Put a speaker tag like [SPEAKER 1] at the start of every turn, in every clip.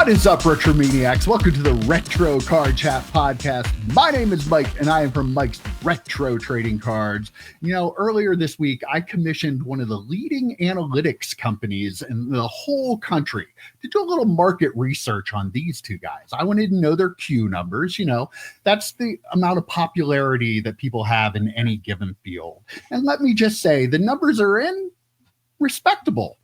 [SPEAKER 1] What is up, Retro Maniacs? Welcome to the Retro Card Chat Podcast. My name is Mike, and I am from Mike's Retro Trading Cards. You know, earlier this week, I commissioned one of the leading analytics companies in the whole country to do a little market research on these two guys. I wanted to know their Q numbers. You know, that's the amount of popularity that people have in any given field. And let me just say, the numbers are in respectable.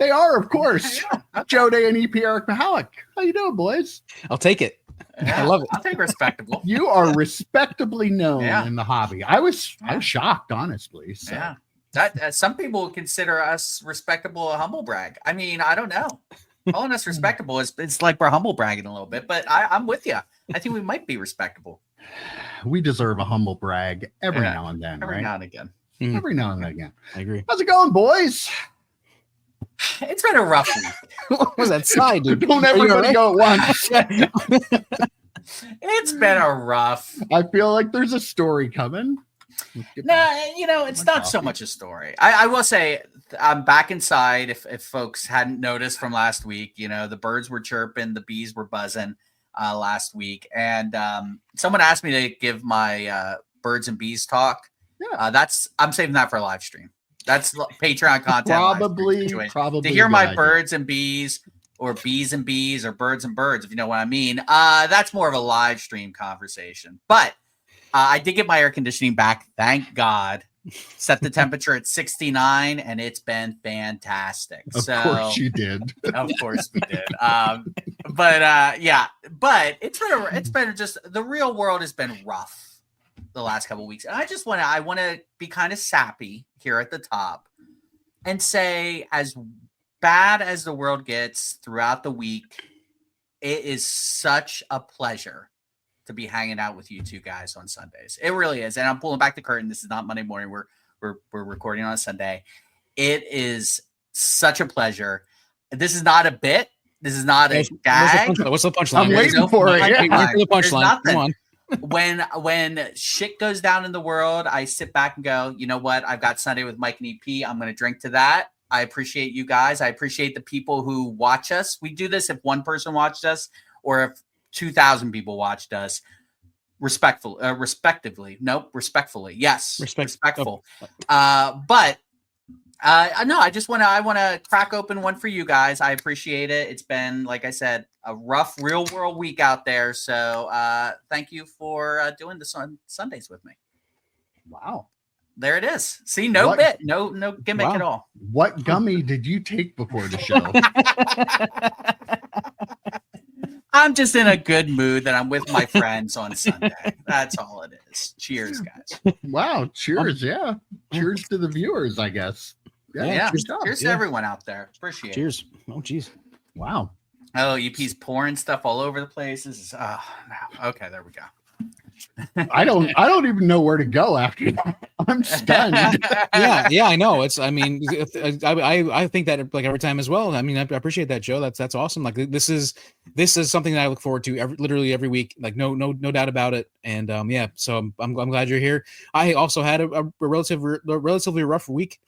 [SPEAKER 1] They are, of course. Joe Day and EP Eric Mahalik. How you doing, boys?
[SPEAKER 2] I'll take it.
[SPEAKER 3] Yeah,
[SPEAKER 2] I love it.
[SPEAKER 3] I'll take respectable.
[SPEAKER 1] You are respectably known
[SPEAKER 3] Yeah.
[SPEAKER 1] in the hobby. I was shocked, honestly. So.
[SPEAKER 3] Yeah, that some people consider us respectable a humble brag. I mean, I don't know. Calling us respectable is it's like we're humble bragging a little bit, but I'm with you. I think we might be respectable.
[SPEAKER 1] We deserve a humble brag every now and then,
[SPEAKER 3] every
[SPEAKER 1] right?
[SPEAKER 3] now and again.
[SPEAKER 1] Every now and again.
[SPEAKER 2] I agree.
[SPEAKER 1] How's it going, boys?
[SPEAKER 3] It's been a rough week.
[SPEAKER 2] What was that sigh, dude?
[SPEAKER 1] Don't everybody go at once.
[SPEAKER 3] It's been a rough.
[SPEAKER 1] I feel like there's a story coming.
[SPEAKER 3] No, you know, it's not so much a story. I will say I'm back inside. If folks hadn't noticed from last week, you know, the birds were chirping, the bees were buzzing last week. And someone asked me to give my birds and bees talk.
[SPEAKER 1] Yeah.
[SPEAKER 3] I'm saving that for a live stream. That's Patreon content.
[SPEAKER 1] Probably
[SPEAKER 3] to hear my birds and bees or bees and bees or birds and birds, if you know what I mean. That's more of a live stream conversation. But I did get my air conditioning back. Thank God. Set the temperature at 69 and it's been fantastic.
[SPEAKER 1] Of course you did.
[SPEAKER 3] Of course we did. But it's been just the real world has been rough the last couple of weeks. And I want to be kind of sappy here at the top and say, as bad as the world gets throughout the week, it is such a pleasure to be hanging out with you two guys on Sundays. It really is. And I'm pulling back the curtain. This is not Monday morning. We're recording on a Sunday. It is such a pleasure. This is not a bit. This is not a gag.
[SPEAKER 2] What's the punchline?
[SPEAKER 1] I'm waiting for it.
[SPEAKER 2] Wait for the punchline. Come on.
[SPEAKER 3] When shit goes down in the world, I sit back and go, you know what? I've got Sunday with Mike and EP. I'm going to drink to that. I appreciate you guys. I appreciate the people who watch us. We do this if one person watched us or if 2,000 people watched us. Respectively. Nope. Respectfully. Yes. Respectful. But no, I want to crack open one for you guys. I appreciate it. It's been, like I said, a rough real world week out there. So thank you for doing this on Sundays with me.
[SPEAKER 1] Wow.
[SPEAKER 3] There it is. See, no bit, no gimmick at all.
[SPEAKER 1] What gummy did you take before the show?
[SPEAKER 3] I'm just in a good mood that I'm with my friends on Sunday. That's all it is. Cheers, guys.
[SPEAKER 1] Wow. Cheers. Yeah. Cheers to the viewers, I guess.
[SPEAKER 3] Yeah. Cheers to everyone out there. Appreciate it.
[SPEAKER 2] Cheers. Oh, geez.
[SPEAKER 1] Wow.
[SPEAKER 3] Oh, EP's pouring stuff all over the place. This is no. Okay, there we go.
[SPEAKER 1] I don't even know where to go after that. I'm stunned.
[SPEAKER 2] yeah, I know. I think that like every time as well. I mean, I appreciate that, Joe. That's awesome. Like this is something that I look forward to literally every week. Like no doubt about it. And so I'm glad you're here. I also had a relatively rough week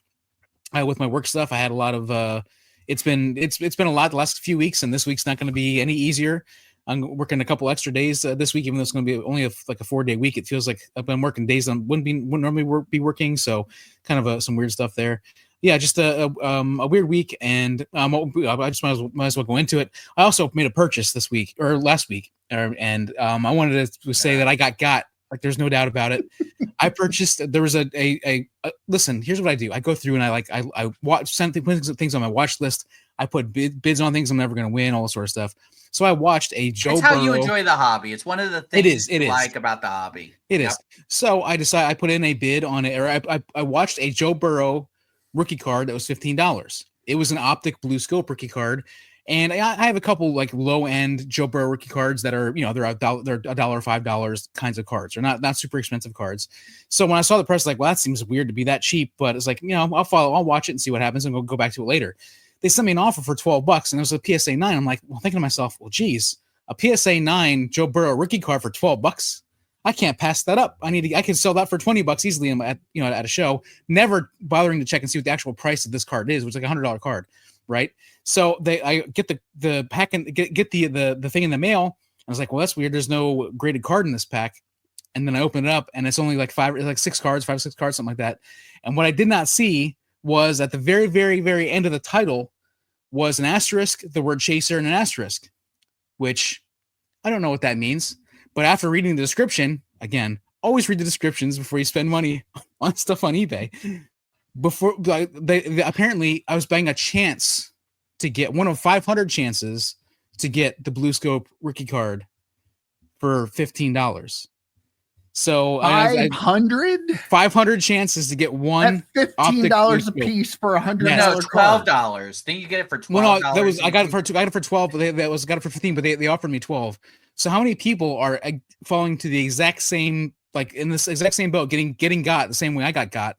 [SPEAKER 2] with my work stuff. I had a lot of it's been a lot the last few weeks, and this week's not going to be any easier. I'm working a couple extra days this week, even though it's going to be only a 4-day week. It feels like I've been working days I wouldn't normally be working. So kind of some weird stuff there. Yeah, just a weird week, and I just might as well go into it. I also made a purchase last week, and I wanted to say that I got like there's no doubt about it. I purchased. There was a listen. Here's what I do. I go through and I watch things on my watch list. I put bids on things I'm never going to win, all this sort of stuff. So I watched a Joe Burrow.
[SPEAKER 3] That's how you enjoy the hobby. It's one of the things
[SPEAKER 2] it is.
[SPEAKER 3] Like about the hobby.
[SPEAKER 2] It is. So I decided I put in a bid on it, or I watched a Joe Burrow rookie card that was $15. It was an optic blue scope rookie card. And I have a couple like low end Joe Burrow rookie cards that are, they're $1, $5 kinds of cards. They're not super expensive cards. So when I saw the price, like, well, that seems weird to be that cheap, but it's like, I'll watch it and see what happens and go back to it later. They sent me an offer for $12 and it was a PSA 9. I'm like, well, thinking to myself, well, geez, a PSA 9 Joe Burrow rookie card for $12. I can't pass that up. I can sell that for $20 easily at a show, never bothering to check and see what the actual price of this card is, which is like $100 card. right? So I get the pack and get the thing in the mail. I was like, well, that's weird. There's no graded card in this pack. And then I open it up, and it's only like 5 or 6 cards, something like that. And what I did not see was at the very, very, very end of the title was an asterisk, the word chaser, and an asterisk, which I don't know what that means. But after reading the description, again, always read the descriptions before you spend money on stuff on eBay. Before they apparently, I was buying a chance to get one of 500 chances to get the Blue Scope rookie card for $15. So
[SPEAKER 1] 500
[SPEAKER 2] chances to get one
[SPEAKER 1] at $15 a piece for $100.
[SPEAKER 3] No, $12. Then you get it for $12.
[SPEAKER 2] Well, no, that was I got it for 12, but got it for 15, but they offered me 12. So how many people are falling to the exact same, like in this exact same boat, getting got the same way I got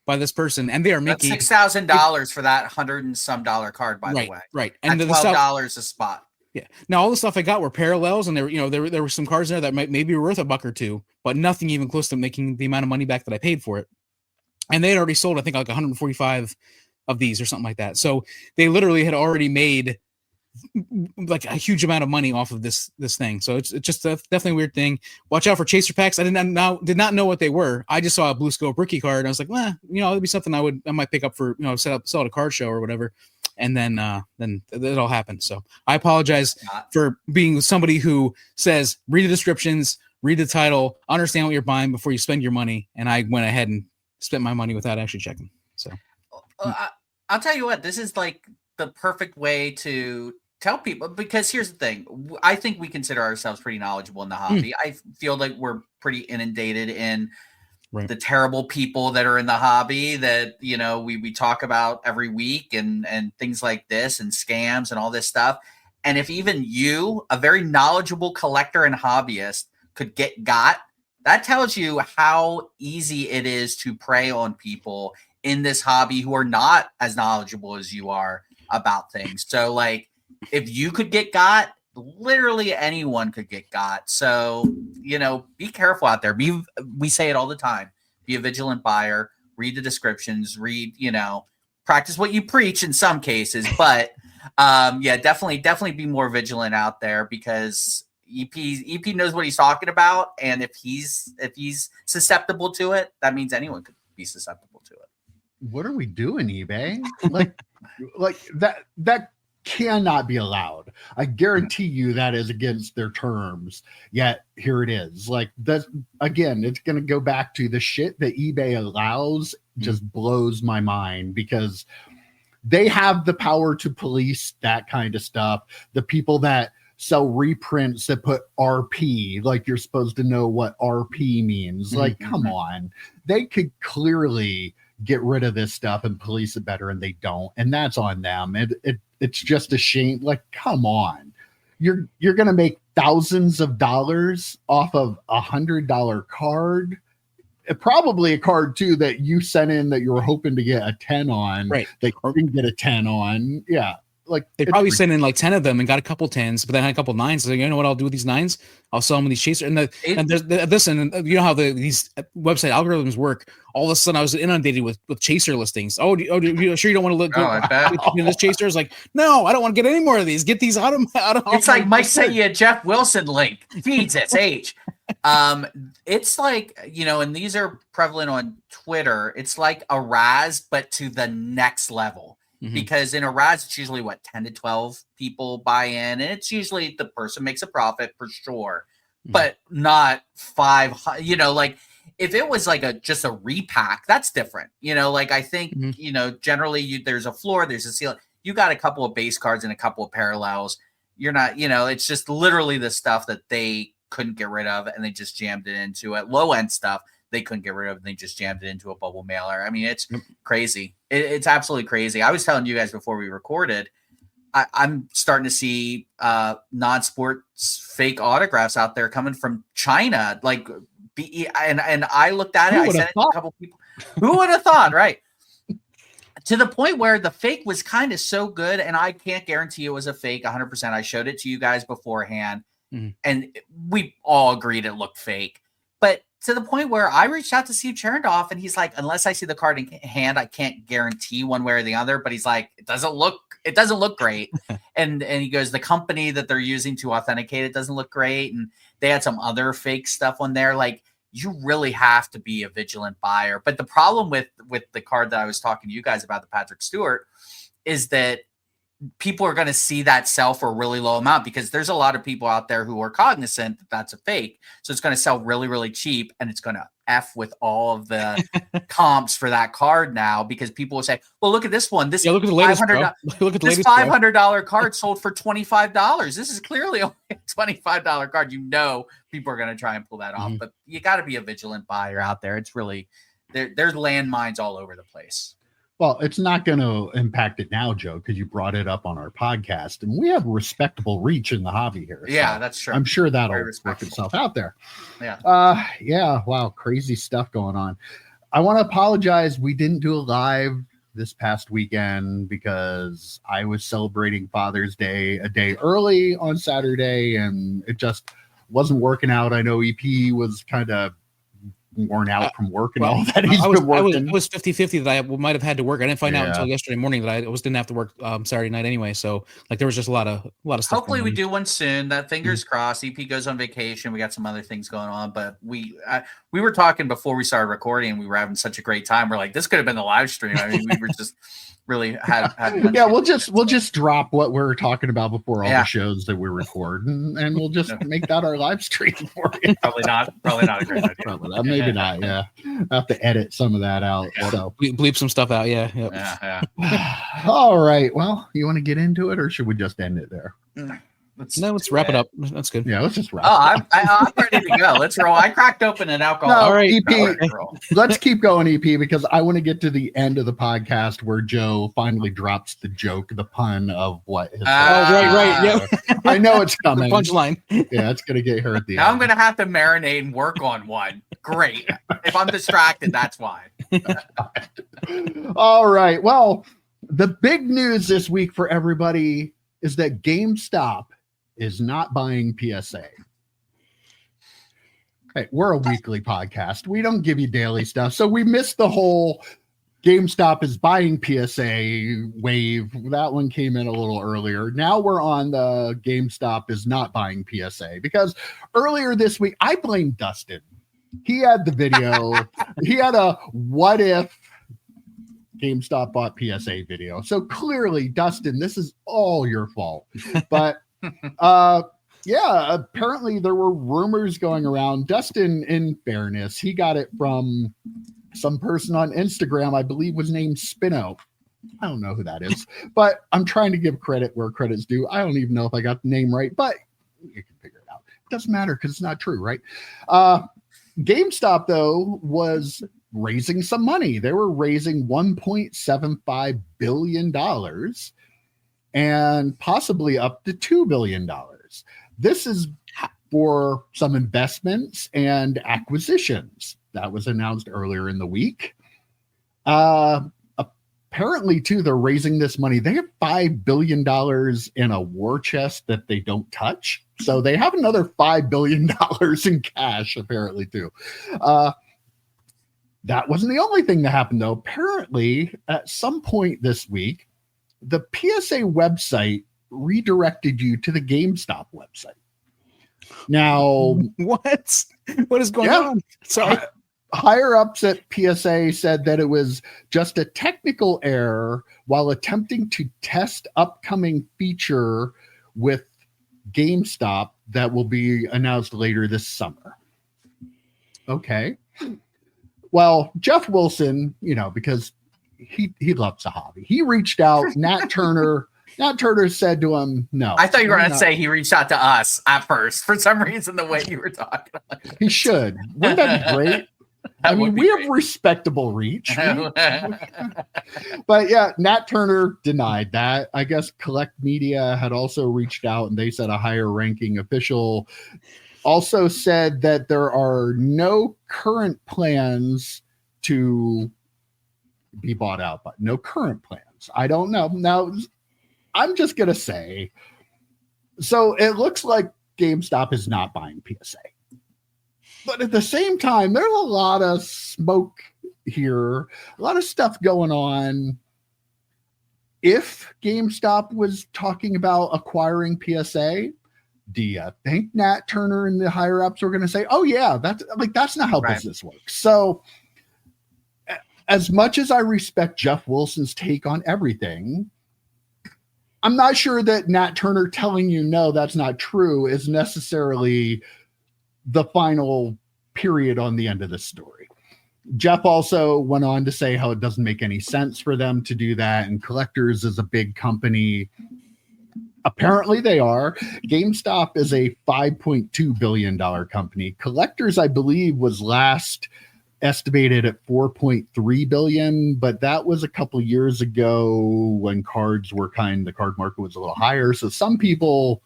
[SPEAKER 2] by this person, and they are making
[SPEAKER 3] $6,000 for that $100 and some card, by the way.
[SPEAKER 2] Right,
[SPEAKER 3] and $12 a spot.
[SPEAKER 2] Yeah. Now all the stuff I got were parallels, and there were some cards in there that maybe were worth $1 or $2, but nothing even close to making the amount of money back that I paid for it. And they had already sold, I think, like 145 of these or something like that. So they literally had already made like a huge amount of money off of this thing. So it's just definitely a weird thing. Watch out for chaser packs. I did not know what they were. I just saw a Blue Scope rookie card, and I was like, well, it'd be something I might pick up for sell at a card show or whatever. And then it all happened. So I apologize for being somebody who says read the descriptions, read the title, understand what you're buying before you spend your money. And I went ahead and spent my money without actually checking. So
[SPEAKER 3] I'll tell you what, this is like the perfect way to tell people, because here's the thing. I think we consider ourselves pretty knowledgeable in the hobby. I feel like we're pretty inundated in the terrible people that are in the hobby that, we talk about every week and things like this and scams and all this stuff. And if even you, a very knowledgeable collector and hobbyist, could get got, that tells you how easy it is to prey on people in this hobby who are not as knowledgeable as you are about things. So like, if you could get got, literally anyone could get got. So, be careful out there. We say it all the time. Be a vigilant buyer, read the descriptions, practice what you preach in some cases, but definitely be more vigilant out there, because EP knows what he's talking about. And if he's susceptible to it, that means anyone could be susceptible to it.
[SPEAKER 1] What are we doing, eBay? like that cannot be allowed. I guarantee you that is against their terms. Yet here it is. Like that again, it's going to go back to the shit that eBay allows just blows my mind, because they have the power to police that kind of stuff. The people that sell reprints that put RP, like you're supposed to know what RP means. Like, come on. They could clearly get rid of this stuff and police it better, and they don't. And that's on them. It's just a shame. Like, come on. You're going to make thousands of dollars off of $100 card. Probably a card too that you sent in that you were hoping to get a 10 on. Right. They didn't get a 10 on. Yeah. Like
[SPEAKER 2] they probably sent in like 10 of them and got a couple 10s, but then had a couple 9s. So you know what I'll do with these 9s? I'll sell them with these chasers. And you know how these website algorithms work. All of a sudden, I was inundated with chaser listings. You sure you don't want to look at this chaser? Is like, no, I don't want to get any more of these. Get these out of.
[SPEAKER 3] It's like Mike sent you a Jeff Wilson link. Feeds its It's like, and these are prevalent on Twitter. It's like a Raz, but to the next level. Because in a Raz, it's usually 10 to 12 people buy in, and it's usually the person makes a profit for sure, but not 500. Like if it was like just a repack, that's different. I think generally there's a floor, there's a ceiling. You got a couple of base cards and a couple of parallels. You're not, it's just literally the stuff that they couldn't get rid of, and they just jammed it into it. Low end stuff they couldn't get rid of, and they just jammed it into a bubble mailer. I mean, it's crazy. It's absolutely crazy. I was telling you guys before we recorded, I'm starting to see non-sports fake autographs out there coming from China. Like, and I looked at it. I sent it to a couple people. Who would have thought, right? To the point where the fake was kind of so good, and I can't guarantee it was a fake 100%. I showed it to you guys beforehand, and we all agreed it looked fake. But to the point where I reached out to Steve Chernoff, and he's like, unless I see the card in hand, I can't guarantee one way or the other. But he's like, it doesn't look it doesn't look great. And he goes, the company that they're using to authenticate it doesn't look great. And they had some other fake stuff on there. Like, you really have to be a vigilant buyer. But the problem with the card that I was talking to you guys about, the Patrick Stewart, is that people are going to see that sell for a really low amount, because there's a lot of people out there who are cognizant that that's a fake. So it's going to sell really, really cheap, and it's going to F with all of the comps for that card now, because people will say, well, look at this one. This
[SPEAKER 2] look at the latest, look at the
[SPEAKER 3] this $500 card sold for $25. This is clearly only a $25 card. You know, people are going to try and pull that off, but you got to be a vigilant buyer out there. It's really, there's landmines all over the place.
[SPEAKER 1] Well, it's not going to impact it now, Joe, because you brought it up on our podcast, and we have respectable reach in the hobby here.
[SPEAKER 3] Yeah,
[SPEAKER 1] so
[SPEAKER 3] that's true.
[SPEAKER 1] I'm sure that'll work itself out there.
[SPEAKER 3] Yeah.
[SPEAKER 1] Yeah. Wow. Crazy stuff going on. I want to apologize. We didn't do a live this past weekend because I was celebrating Father's Day a day early on Saturday, and it just wasn't working out. I know EP was kind of worn out from work and all that.
[SPEAKER 2] I was 50-50 that I might have had to work. I didn't find out until yesterday morning that I didn't have to work Saturday night anyway. So like there was just a lot of stuff.
[SPEAKER 3] Hopefully we do one soon. That fingers crossed. EP goes on vacation. We got some other things going on, but we were talking before we started recording, and we were having such a great time. We're like, this could have been the live stream. I mean, we were just really had
[SPEAKER 1] yeah, we'll just drop what we're talking about before all the shows that we're recording, and we'll just make that our live stream for you.
[SPEAKER 3] Probably not a great idea.
[SPEAKER 1] Maybe not. Yeah, I have to edit some of that out.
[SPEAKER 2] Yeah.
[SPEAKER 1] So
[SPEAKER 2] bleep some stuff out. Yeah. Yep.
[SPEAKER 3] Yeah.
[SPEAKER 1] All right. Well, you want to get into it, or should we just end it there?
[SPEAKER 2] Let's wrap it up. That's good.
[SPEAKER 1] Yeah, let's just wrap.
[SPEAKER 3] I'm ready to go. Let's roll. I cracked open an alcohol.
[SPEAKER 1] All right, EP. Let's keep going, EP, because I want to get to the end of the podcast where Joe finally drops the joke, the pun of what.
[SPEAKER 2] Right. Yeah,
[SPEAKER 1] I know it's coming.
[SPEAKER 2] Punchline.
[SPEAKER 1] Yeah, it's gonna get her at the
[SPEAKER 3] now
[SPEAKER 1] end.
[SPEAKER 3] I'm gonna have to marinate and work on one. Great. If I'm distracted, that's why.
[SPEAKER 1] All right. Well, the big news this week for everybody is that GameStop is not buying PSA. Hey, we're a weekly podcast. We don't give you daily stuff. So we missed the whole GameStop is buying PSA wave. That one came in a little earlier. Now we're on the GameStop is not buying PSA, because earlier this week, I blamed Dustin. He had the video. He had a what if GameStop bought PSA video. So clearly, Dustin, this is all your fault. But apparently there were rumors going around. Dustin, in fairness, he got it from some person on Instagram, I believe was named Spino. I don't know who that is, but I'm trying to give credit where credit's due. I don't even know if I got the name right, but you can figure it out. It doesn't matter because it's not true, right? GameStop, though, was raising some money. They were raising $1.75 billion and possibly up to $2 billion. This is for some investments and acquisitions. That was announced earlier in the week. Apparently, too, they're raising this money. They have $5 billion in a war chest that they don't touch. So they have another $5 billion in cash, apparently, too. That wasn't the only thing that happened, though. Apparently, at some point this week, the PSA website redirected you to the GameStop website. Now,
[SPEAKER 2] what is going on? Sorry.
[SPEAKER 1] Higher ups at PSA said that it was just a technical error while attempting to test upcoming feature with GameStop that will be announced later this summer. Okay. Well, Jeff Wilson, because he loves the hobby. He reached out. Nat Turner said to him, no.
[SPEAKER 3] I thought you were going to say he reached out to us at first. For some reason, the way you were talking.
[SPEAKER 1] He should. Wouldn't that be great? I mean, we have respectable reach. But yeah, Nat Turner denied that. I guess Collect Media had also reached out, and they said a higher ranking official also said that there are no current plans to be bought out, but no current plans. I don't know. Now, I'm just going to say, so it looks like GameStop is not buying PSA. But at the same time, there's a lot of smoke here, a lot of stuff going on if GameStop was talking about acquiring PSA, do you think Nat Turner and the higher ups were going to say, "Oh yeah, that's not how business works"? So, as much as I respect Jeff Wilson's take on everything, I'm not sure that Nat Turner telling you no, that's not true is necessarily the final period on the end of the story. Jeff also went on to say how it doesn't make any sense for them to do that, and Collectors is a big company. Apparently they are. GameStop is a $5.2 billion company. Collectors, I believe, was last estimated at 4.3 billion, but that was a couple of years ago when the card market was a little higher. So some people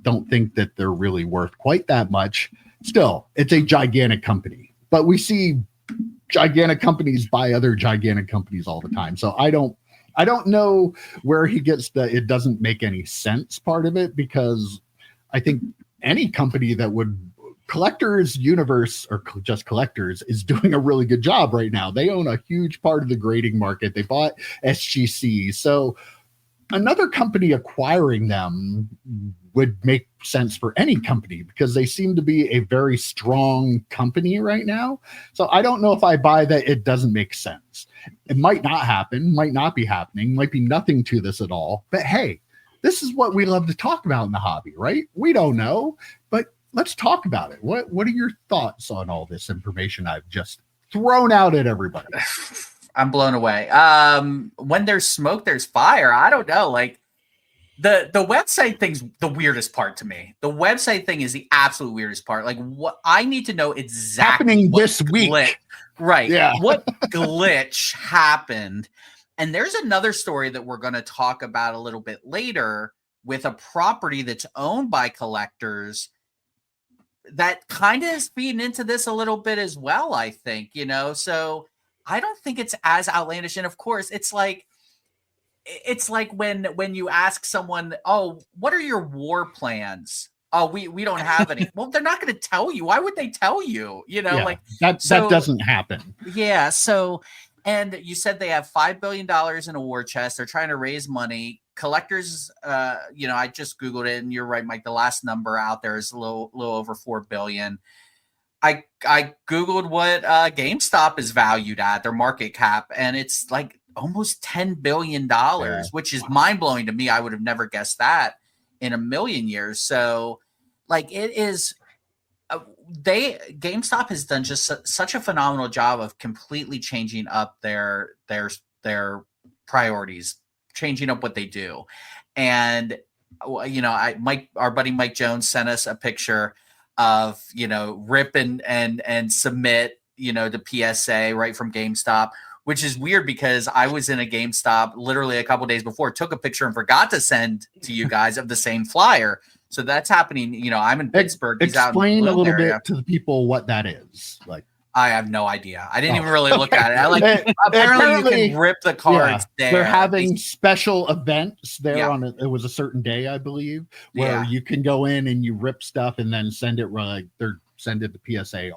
[SPEAKER 1] don't think that they're really worth quite that much. Still, it's a gigantic company, but we see gigantic companies buy other gigantic companies all the time. So I don't know where he gets the "it doesn't make any sense" part of it, because I think any company that would Collectors Universe, or just Collectors, is doing a really good job right now. They own a huge part of the grading market. They bought SGC. So another company acquiring them would make sense for any company, because they seem to be a very strong company right now. So I don't know if I buy that it doesn't make sense. It might not happen, might not be happening, might be nothing to this at all. But hey, this is what we love to talk about in the hobby, right? We don't know, but let's talk about it. What are your thoughts on all this information I've just thrown out at everybody?
[SPEAKER 3] I'm blown away. When there's smoke, there's fire. I don't know. Like the website thing's the weirdest part to me. The website thing is the absolute weirdest part. Like, what I need to know exactly
[SPEAKER 1] happening this week.
[SPEAKER 3] Right.
[SPEAKER 1] Yeah.
[SPEAKER 3] What glitch happened? And there's another story that we're going to talk about a little bit later with a property that's owned by Collectors that kind of is feeding into this a little bit as well, I think, so I don't think it's as outlandish. And of course, it's like when you ask someone, "Oh, what are your war plans?" "Oh, we don't have any." Well, they're not going to tell you. Why would they tell you? That
[SPEAKER 1] doesn't happen.
[SPEAKER 3] Yeah. So, and you said they have $5 billion in a war chest. They're trying to raise money. Collectors, I just Googled it, and you're right, Mike. The last number out there is a little over 4 billion. I Googled what GameStop is valued at, their market cap, and it's like almost $10 billion, which is mind blowing to me. I would have never guessed that in a million years. So, like, it is. GameStop has done just such a phenomenal job of completely changing up their priorities, changing up what they do. And our buddy Mike Jones sent us a picture of rip and submit the PSA right from GameStop, which is weird because I was in a GameStop literally a couple days before, took a picture and forgot to send to you guys of the same flyer. So that's happening. I'm in Pittsburgh.
[SPEAKER 1] Explain a little bit to the people what that is. Like,
[SPEAKER 3] I have no idea. I didn't even really look at it. Apparently you can rip the cards there.
[SPEAKER 1] They're having special events there on it was a certain day, I believe, where you can go in and you rip stuff and then send it send it to PSA.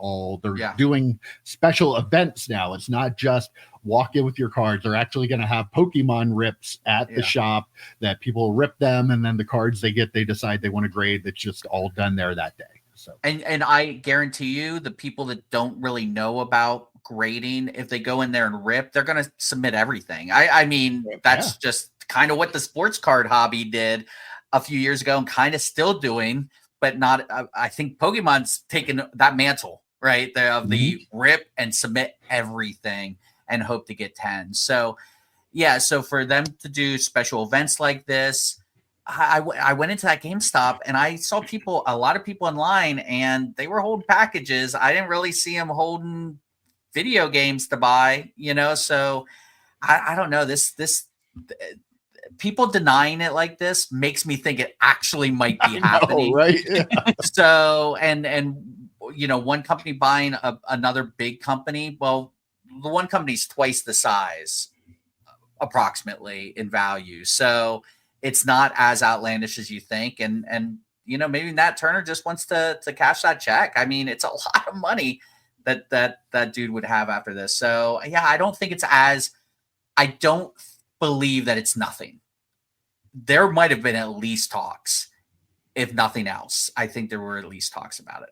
[SPEAKER 1] They're doing special events now. It's not just walk in with your cards. They're actually going to have Pokemon rips at the shop that people rip them, and then the cards they get, they decide they want to grade. That's just all done there that day. So
[SPEAKER 3] and I guarantee you, the people that don't really know about grading, if they go in there and rip, they're going to submit everything. I mean, that's just kind of what the sports card hobby did a few years ago and kind of still doing, but not. I think Pokemon's taken that mantle, right? The rip and submit everything and hope to get 10. So, so for them to do special events like this, I went into that GameStop and I saw a lot of people in line, and they were holding packages. I didn't really see them holding video games to buy, so I don't know. This people denying it like this makes me think it actually might be happening.
[SPEAKER 1] Right. Yeah.
[SPEAKER 3] So, and one company buying another big company. Well, the one company's twice the size approximately in value. So it's not as outlandish as you think. And maybe Nat Turner just wants to cash that check. I mean, it's a lot of money that dude would have after this. So I don't think it's I don't believe that it's nothing. There might have been at least talks, if nothing else. I think there were at least talks about it.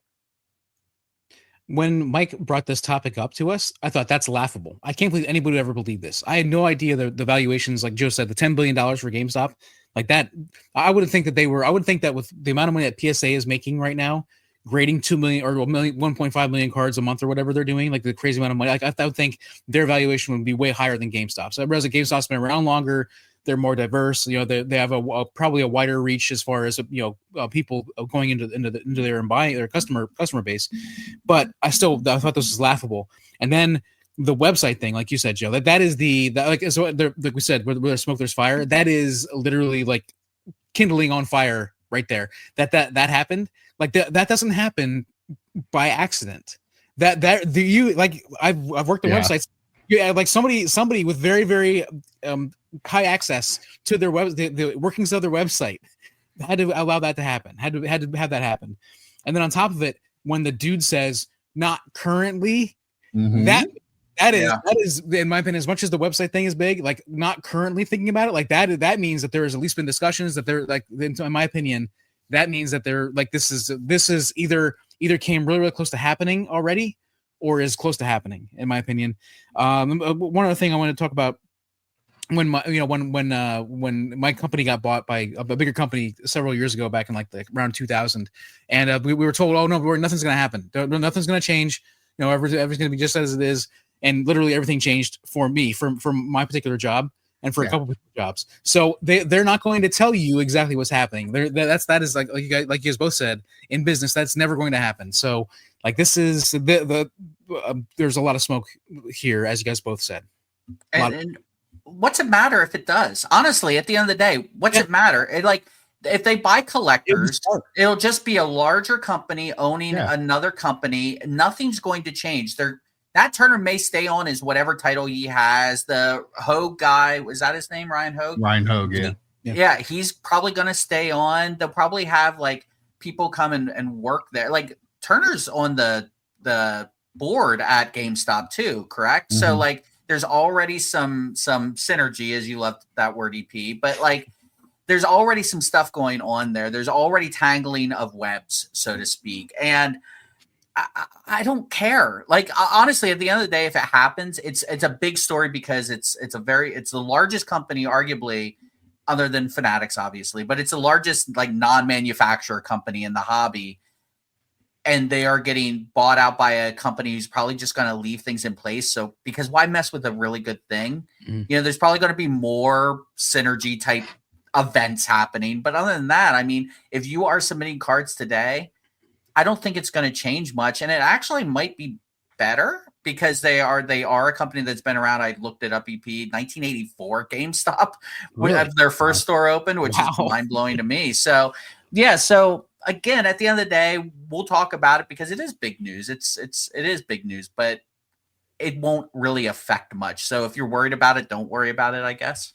[SPEAKER 2] When Mike brought this topic up to us, I thought that's laughable. I can't believe anybody would ever believe this. I had no idea the valuations, like Joe said, the $10 billion for GameStop, like that. I wouldn't think that I would think that with the amount of money that PSA is making right now, grading 2 million or 1.5 million cards a month or whatever they're doing, like the crazy amount of money, like I would think their valuation would be way higher than GameStop. So I realize that GameStop's been around longer. They're more diverse. They have probably a wider reach as far as people going into there and buying their customer base. But I thought this was laughable. And then the website thing, like you said, Joe, that is like we said, where there's smoke, there's fire. That is literally like kindling on fire right there. That happened. Like that doesn't happen by accident. I've worked on websites. Yeah, like somebody with very, very high access to their the workings of their website had to allow that to happen. Had to have that happen. And then on top of it, when the dude says not currently, that is in my opinion, as much as the website thing is big, like not currently thinking about it, like that means that there has at least been discussions that they're like, in my opinion, that means that they're like this is either came really, really close to happening already or is close to happening, in my opinion. One other thing I want to talk about, when my company got bought by a bigger company several years ago, back in like around 2000, and we were told, oh no, nothing's going to happen, nothing's going to change, everything's going to be just as it is, and literally everything changed for me, from my particular job, and for a couple of jobs. So they're not going to tell you exactly what's happening. That is like you guys both said, in business, that's never going to happen. So like this is there's a lot of smoke here, as you guys both said.
[SPEAKER 3] And what's it matter if it does? Honestly, at the end of the day, what's it matter? If they buy collectors, it'll just be a larger company owning another company. Nothing's going to change. That Turner may stay on as whatever title he has. The Hogue guy, was that his name? Ryan Hogue?
[SPEAKER 1] Ryan Hogue, yeah.
[SPEAKER 3] Yeah, he's probably going to stay on. They'll probably have like people come and work there. Like Turner's on the board at GameStop too, correct? Mm-hmm. So like there's already some synergy, as you love that word, EP, but like there's already some stuff going on there. There's already tangling of webs, so to speak. And I don't care. Like honestly, at the end of the day, if it happens, it's a big story because it's the largest company, arguably, other than Fanatics, obviously, but it's the largest like non-manufacturer company in the hobby, and they are getting bought out by a company who's probably just going to leave things in place. So because why mess with a really good thing? Mm-hmm. There's probably going to be more synergy type events happening. But other than that, I mean, if you are submitting cards today, I don't think it's going to change much, and it actually might be better because they are a company that's been around. I looked it up. EP 1984 GameStop would have their first store open, which is mind blowing to me. So yeah. So again, at the end of the day, we'll talk about it because it is big news. It is big news, but it won't really affect much. So if you're worried about it, don't worry about it, I guess.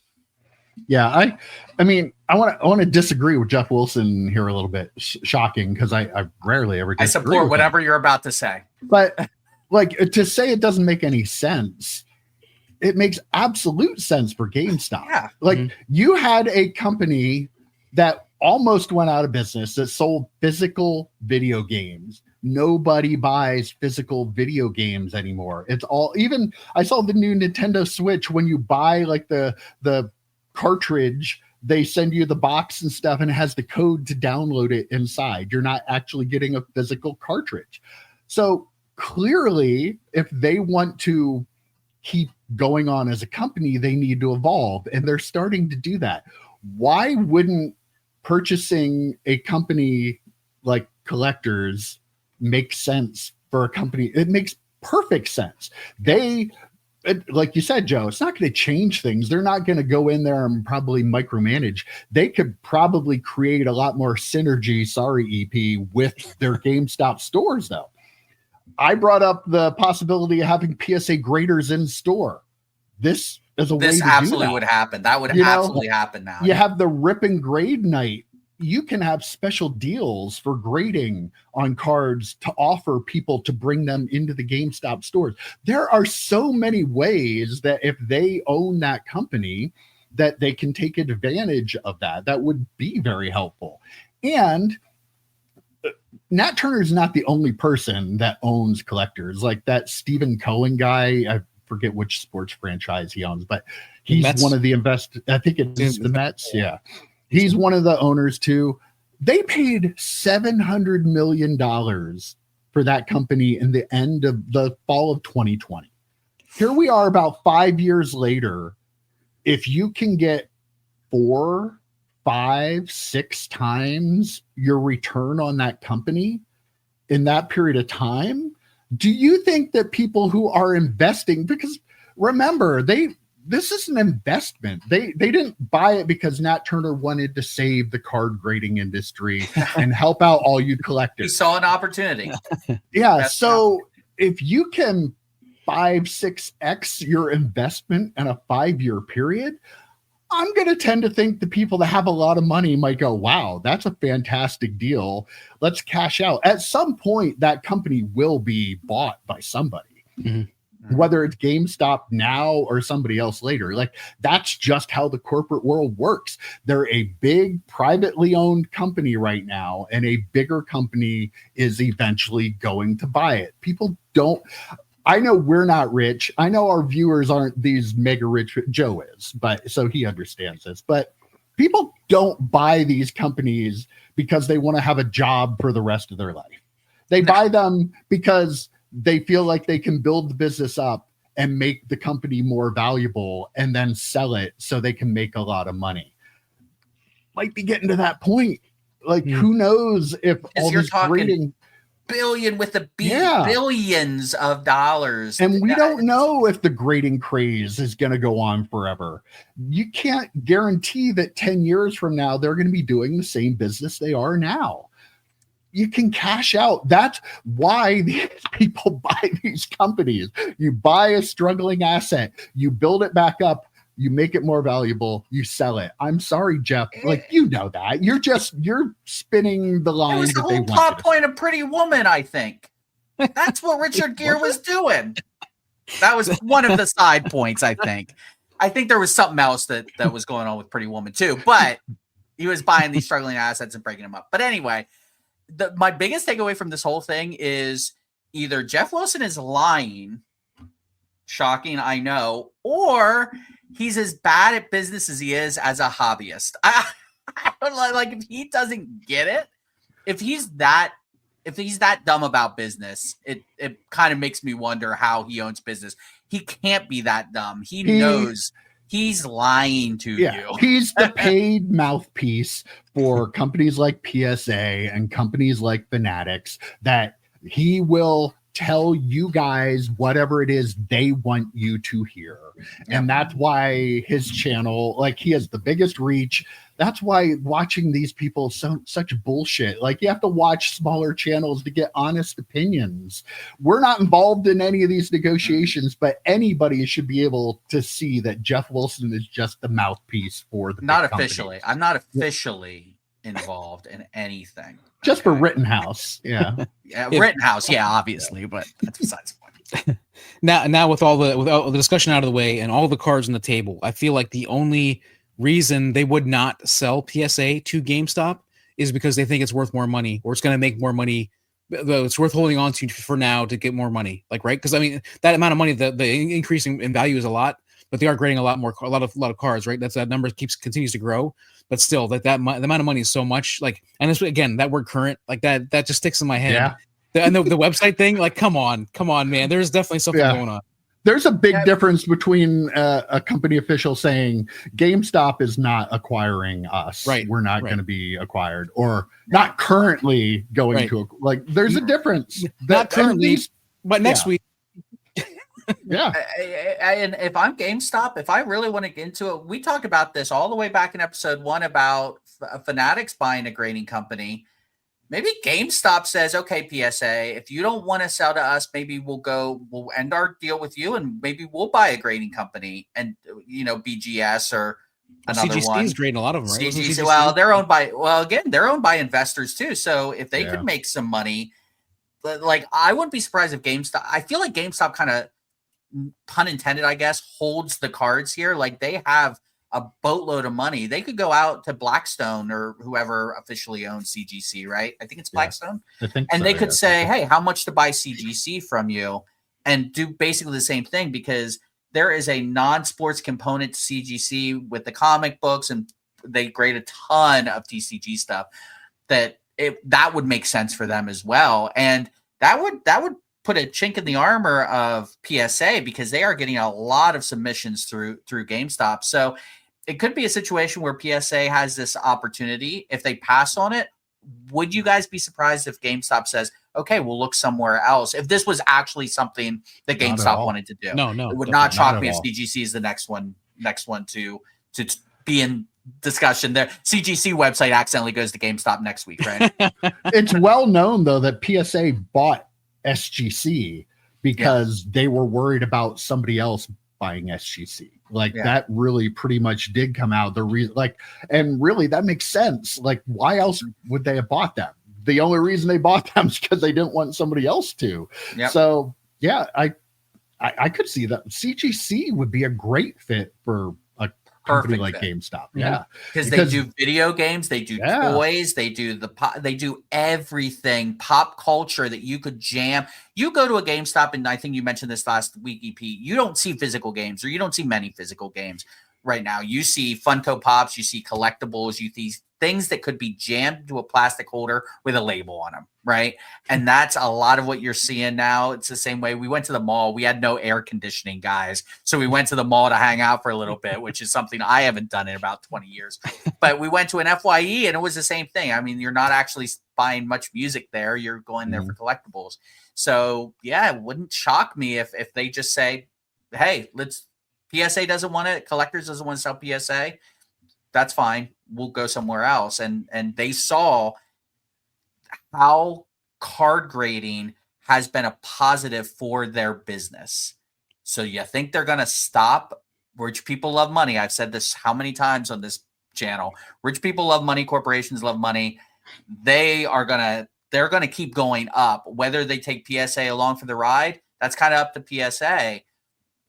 [SPEAKER 1] Yeah, I mean, I want to disagree with Jeff Wilson here a little bit. Shocking, because I rarely ever disagree.
[SPEAKER 3] I support whatever you're about to say.
[SPEAKER 1] But like to say it doesn't make any sense, it makes absolute sense for GameStop.
[SPEAKER 3] Yeah.
[SPEAKER 1] Like you had a company that almost went out of business that sold physical video games. Nobody buys physical video games anymore. It's all, even I saw the new Nintendo Switch, when you buy like the cartridge, they send you the box and stuff, and it has the code to download it inside. You're not actually getting a physical cartridge. So clearly, if they want to keep going on as a company, they need to evolve, and they're starting to do that. Why wouldn't purchasing a company like Collectors make sense for a company? It makes perfect sense. Like you said, Joe, it's not going to change things. They're not going to go in there and probably micromanage. They could probably create a lot more synergy, EP, with their GameStop stores, though. I brought up the possibility of having PSA graders in store. This is a way to do that. This
[SPEAKER 3] absolutely would happen. That would absolutely happen now.
[SPEAKER 1] You have the rip and grade night. You can have special deals for grading on cards to offer people to bring them into the GameStop stores. There are so many ways that if they own that company, that they can take advantage of that. That would be very helpful. And Nat Turner's not the only person that owns collectors. Like that Stephen Cohen guy, I forget which sports franchise he owns, but he's one of the I think it's the Mets. Yeah. He's one of the owners too. They paid $700 million for that company in the end of the fall of 2020. Here we are about 5 years later. If you can get 4, 5, 6 times your return on that company in that period of time, do you think that people who are investing, because remember, this is an investment. They didn't buy it because Nat Turner wanted to save the card grading industry and help out all you collectors.
[SPEAKER 3] He saw an opportunity.
[SPEAKER 1] Yeah. So if you can 5-6x your investment in a 5-year period, I'm going to tend to think the people that have a lot of money might go, wow, that's a fantastic deal. Let's cash out. At some point, that company will be bought by somebody, whether it's GameStop now or somebody else later. Like, that's just how the corporate world works. They're a big privately owned company right now, and a bigger company is eventually going to buy it. People don't. I know we're not rich. I know our viewers aren't these mega rich. Joe is, but so he understands this. But people don't buy these companies because they want to have a job for the rest of their life. They buy them because they feel like they can build the business up and make the company more valuable and then sell it so they can make a lot of money. Might be getting to that point. Like, who knows if all this grading
[SPEAKER 3] billion with the billions of dollars,
[SPEAKER 1] and we don't know if the grading craze is going to go on forever. You can't guarantee that 10 years from now they're going to be doing the same business they are now. You can cash out. That's why these people buy these companies. You buy a struggling asset, you build it back up, you make it more valuable, you sell it. I'm sorry, Jeff. Like, you know that. You're spinning the line. It was
[SPEAKER 3] the whole plot point of Pretty Woman, I think. That's what Richard Gere was doing. That was one of the side points, I think. I think there was something else that was going on with Pretty Woman too, but he was buying these struggling assets and breaking them up. But anyway, my biggest takeaway from this whole thing is either Jeff Wilson is lying, shocking, I know, or he's as bad at business as he is as a hobbyist. I like, if he doesn't get it, if he's that dumb about business, it kind of makes me wonder how he owns business. He can't be that dumb. He knows he's lying to you.
[SPEAKER 1] He's the paid mouthpiece for companies like PSA and companies like Fanatics, that he will tell you guys whatever it is they want you to hear. And that's why his channel, like, he has the biggest reach. That's why watching these people such bullshit. Like, you have to watch smaller channels to get honest opinions. We're not involved in any of these negotiations, but anybody should be able to see that Jeff Wilson is just the mouthpiece for the
[SPEAKER 3] not officially. I'm not officially involved in anything.
[SPEAKER 1] Just for Rittenhouse. Yeah.
[SPEAKER 3] Rittenhouse. Yeah, obviously, but that's besides the point.
[SPEAKER 2] Now with all the discussion out of the way and all the cards on the table, I feel like the only reason they would not sell PSA to GameStop is because they think it's worth more money, or it's going to make more money. It's worth holding on to for now to get more money. Like, right? Because I mean, that amount of money, the increase in value is a lot, but they are grading a lot of cards, right? That number continues to grow. But still, the amount of money is so much. Like, and this, again, that word current, like that just sticks in my head.
[SPEAKER 1] Yeah.
[SPEAKER 2] And the website thing, like, come on, man. There's definitely something going on.
[SPEAKER 1] There's a big difference between a company official saying GameStop is not acquiring us.
[SPEAKER 2] Right.
[SPEAKER 1] We're not going to be acquired, or not currently going to. Like, there's a difference.
[SPEAKER 2] Not currently, but next week.
[SPEAKER 1] Yeah.
[SPEAKER 3] And if I'm GameStop, if I really want to get into it, we talked about this all the way back in episode 1 about Fanatics buying a grading company. Maybe GameStop says, okay, PSA, if you don't want to sell to us, maybe we'll end our deal with you, and maybe we'll buy a grading company, and, BGS or another
[SPEAKER 2] CGC
[SPEAKER 3] one.
[SPEAKER 2] is grading a lot of them, right?
[SPEAKER 3] CGC, well, they're owned by investors too. So if they could make some money, like, I wouldn't be surprised if GameStop, I feel like GameStop kind of, pun intended, I guess, holds the cards here. Like, they have a boatload of money. They could go out to Blackstone or whoever officially owns CGC, right? I think it's Blackstone.
[SPEAKER 1] I think
[SPEAKER 3] and
[SPEAKER 1] so,
[SPEAKER 3] they could say, hey, how much to buy CGC from you? And do basically the same thing, because there is a non-sports component to CGC with the comic books, and they grade a ton of TCG stuff that would make sense for them as well. And that would put a chink in the armor of PSA, because they are getting a lot of submissions through GameStop. So it could be a situation where PSA has this opportunity. If they pass on it, would you guys be surprised if GameStop says, okay, we'll look somewhere else? If this was actually something that GameStop wanted to do,
[SPEAKER 2] no,
[SPEAKER 3] it would not shock me if
[SPEAKER 1] all.
[SPEAKER 3] CGC is the next one to be in discussion. Their CGC website accidentally goes to GameStop next week, right?
[SPEAKER 1] It's well known though that PSA bought SGC because they were worried about somebody else buying SGC. That really pretty much did come out. The reason, and really that makes sense. Like, why else would they have bought them? The only reason they bought them is because they didn't want somebody else to. Yep. So yeah, I could see that CGC would be a great fit for a company like GameStop. Yeah,
[SPEAKER 3] because they do video games, they do toys, they do everything pop culture that you could jam. You go to a GameStop, and I think you mentioned this last week, EP. You don't see physical games, or you don't see many physical games right now. You see Funko Pops, you see collectibles, you see things that could be jammed to a plastic holder with a label on them, right? And that's a lot of what you're seeing now. It's the same way we went to the mall. We had no air conditioning, guys. So we went to the mall to hang out for a little bit, which is something I haven't done in about 20 years. But we went to an FYE, and it was the same thing. I mean, you're not actually buying much music there. You're going there for collectibles. So yeah, it wouldn't shock me if they just say, hey, PSA doesn't want it. Collectors doesn't want to sell PSA. That's fine. We'll go somewhere else. And they saw how card grading has been a positive for their business. So you think they're going to stop? Rich people love money. I've said this how many times on this channel. Rich people love money. Corporations love money. They're going to keep going up. Whether they take PSA along for the ride, that's kind of up to PSA.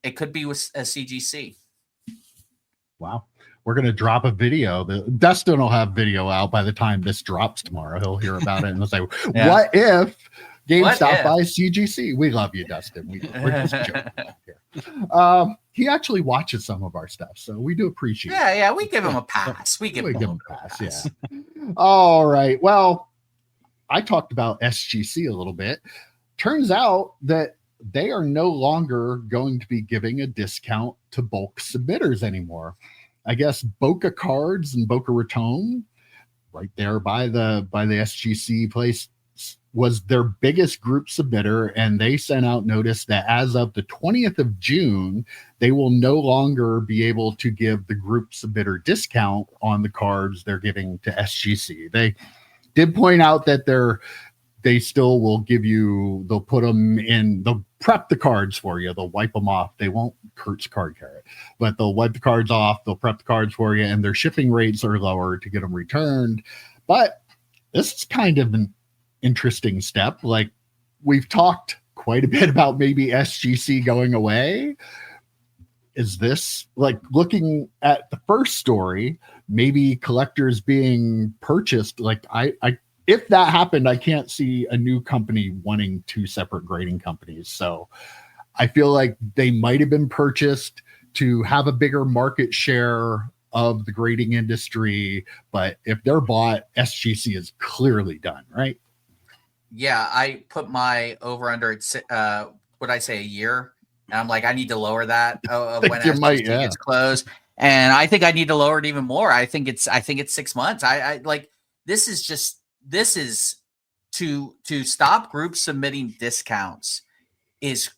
[SPEAKER 3] It could be with a CGC.
[SPEAKER 1] Wow. We're going to drop a video. Dustin will have video out by the time this drops tomorrow. He'll hear about it and he'll say, what if GameStop buys CGC? We love you, Dustin. We're just joking here. He actually watches some of our stuff, so we do appreciate it.
[SPEAKER 3] Yeah, we give him a pass. We give him a pass.
[SPEAKER 1] Yeah. All right. Well, I talked about SGC a little bit. Turns out that they are no longer going to be giving a discount to bulk submitters anymore. I guess Boca Cards and Boca Raton, right there by the SGC place, was their biggest group submitter, and they sent out notice that as of the 20th of June, they will no longer be able to give the group submitter discount on the cards they're giving to SGC. They did point out that they still will give you, they'll put them in, they'll prep the cards for you, they'll wipe them off. They won't Kurt's card carrot, but they'll wipe the cards off, they'll prep the cards for you, and their shipping rates are lower to get them returned. But this is kind of an interesting step. Like, we've talked quite a bit about maybe SGC going away. Is this, like, looking at the first story, maybe collectors being purchased? Like, if that happened, I can't see a new company wanting two separate grading companies. So I feel like they might have been purchased to have a bigger market share of the grading industry. But if they're bought, SGC is clearly done, right?
[SPEAKER 3] Yeah, I put my over under what I say, a year. And I'm like, I need to lower that when SGC gets closed. And I think I need to lower it even more. I think it's 6 months. I like, this is to stop groups submitting discounts is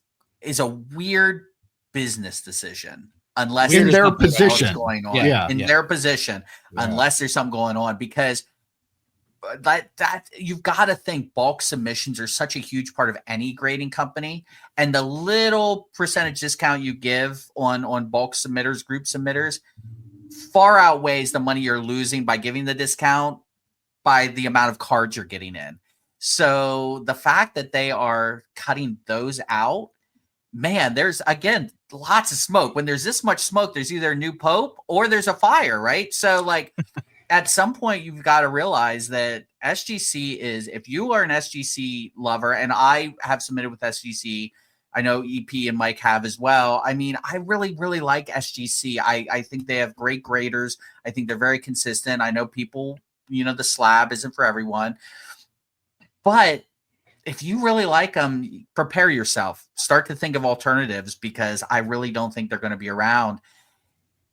[SPEAKER 3] a weird business decision unless
[SPEAKER 1] in
[SPEAKER 3] there's
[SPEAKER 1] their position
[SPEAKER 3] going on. Their position, unless there's something going on, because that you've got to think bulk submissions are such a huge part of any grading company, and the little percentage discount you give on bulk submitters, group submitters, far outweighs the money you're losing by giving the discount by the amount of cards you're getting in. So the fact that they are cutting those out, man, there's, again, lots of smoke. When there's this much smoke, there's either a new pope or there's a fire, right? So like at some point you've got to realize that SGC is, if you are an SGC lover, and I have submitted with SGC, I know EP and Mike have as well. I mean, I really, really like SGC. I think they have great graders. I think they're very consistent. I know people, the slab isn't for everyone, but if you really like them, prepare yourself. Start to think of alternatives, because I really don't think they're going to be around.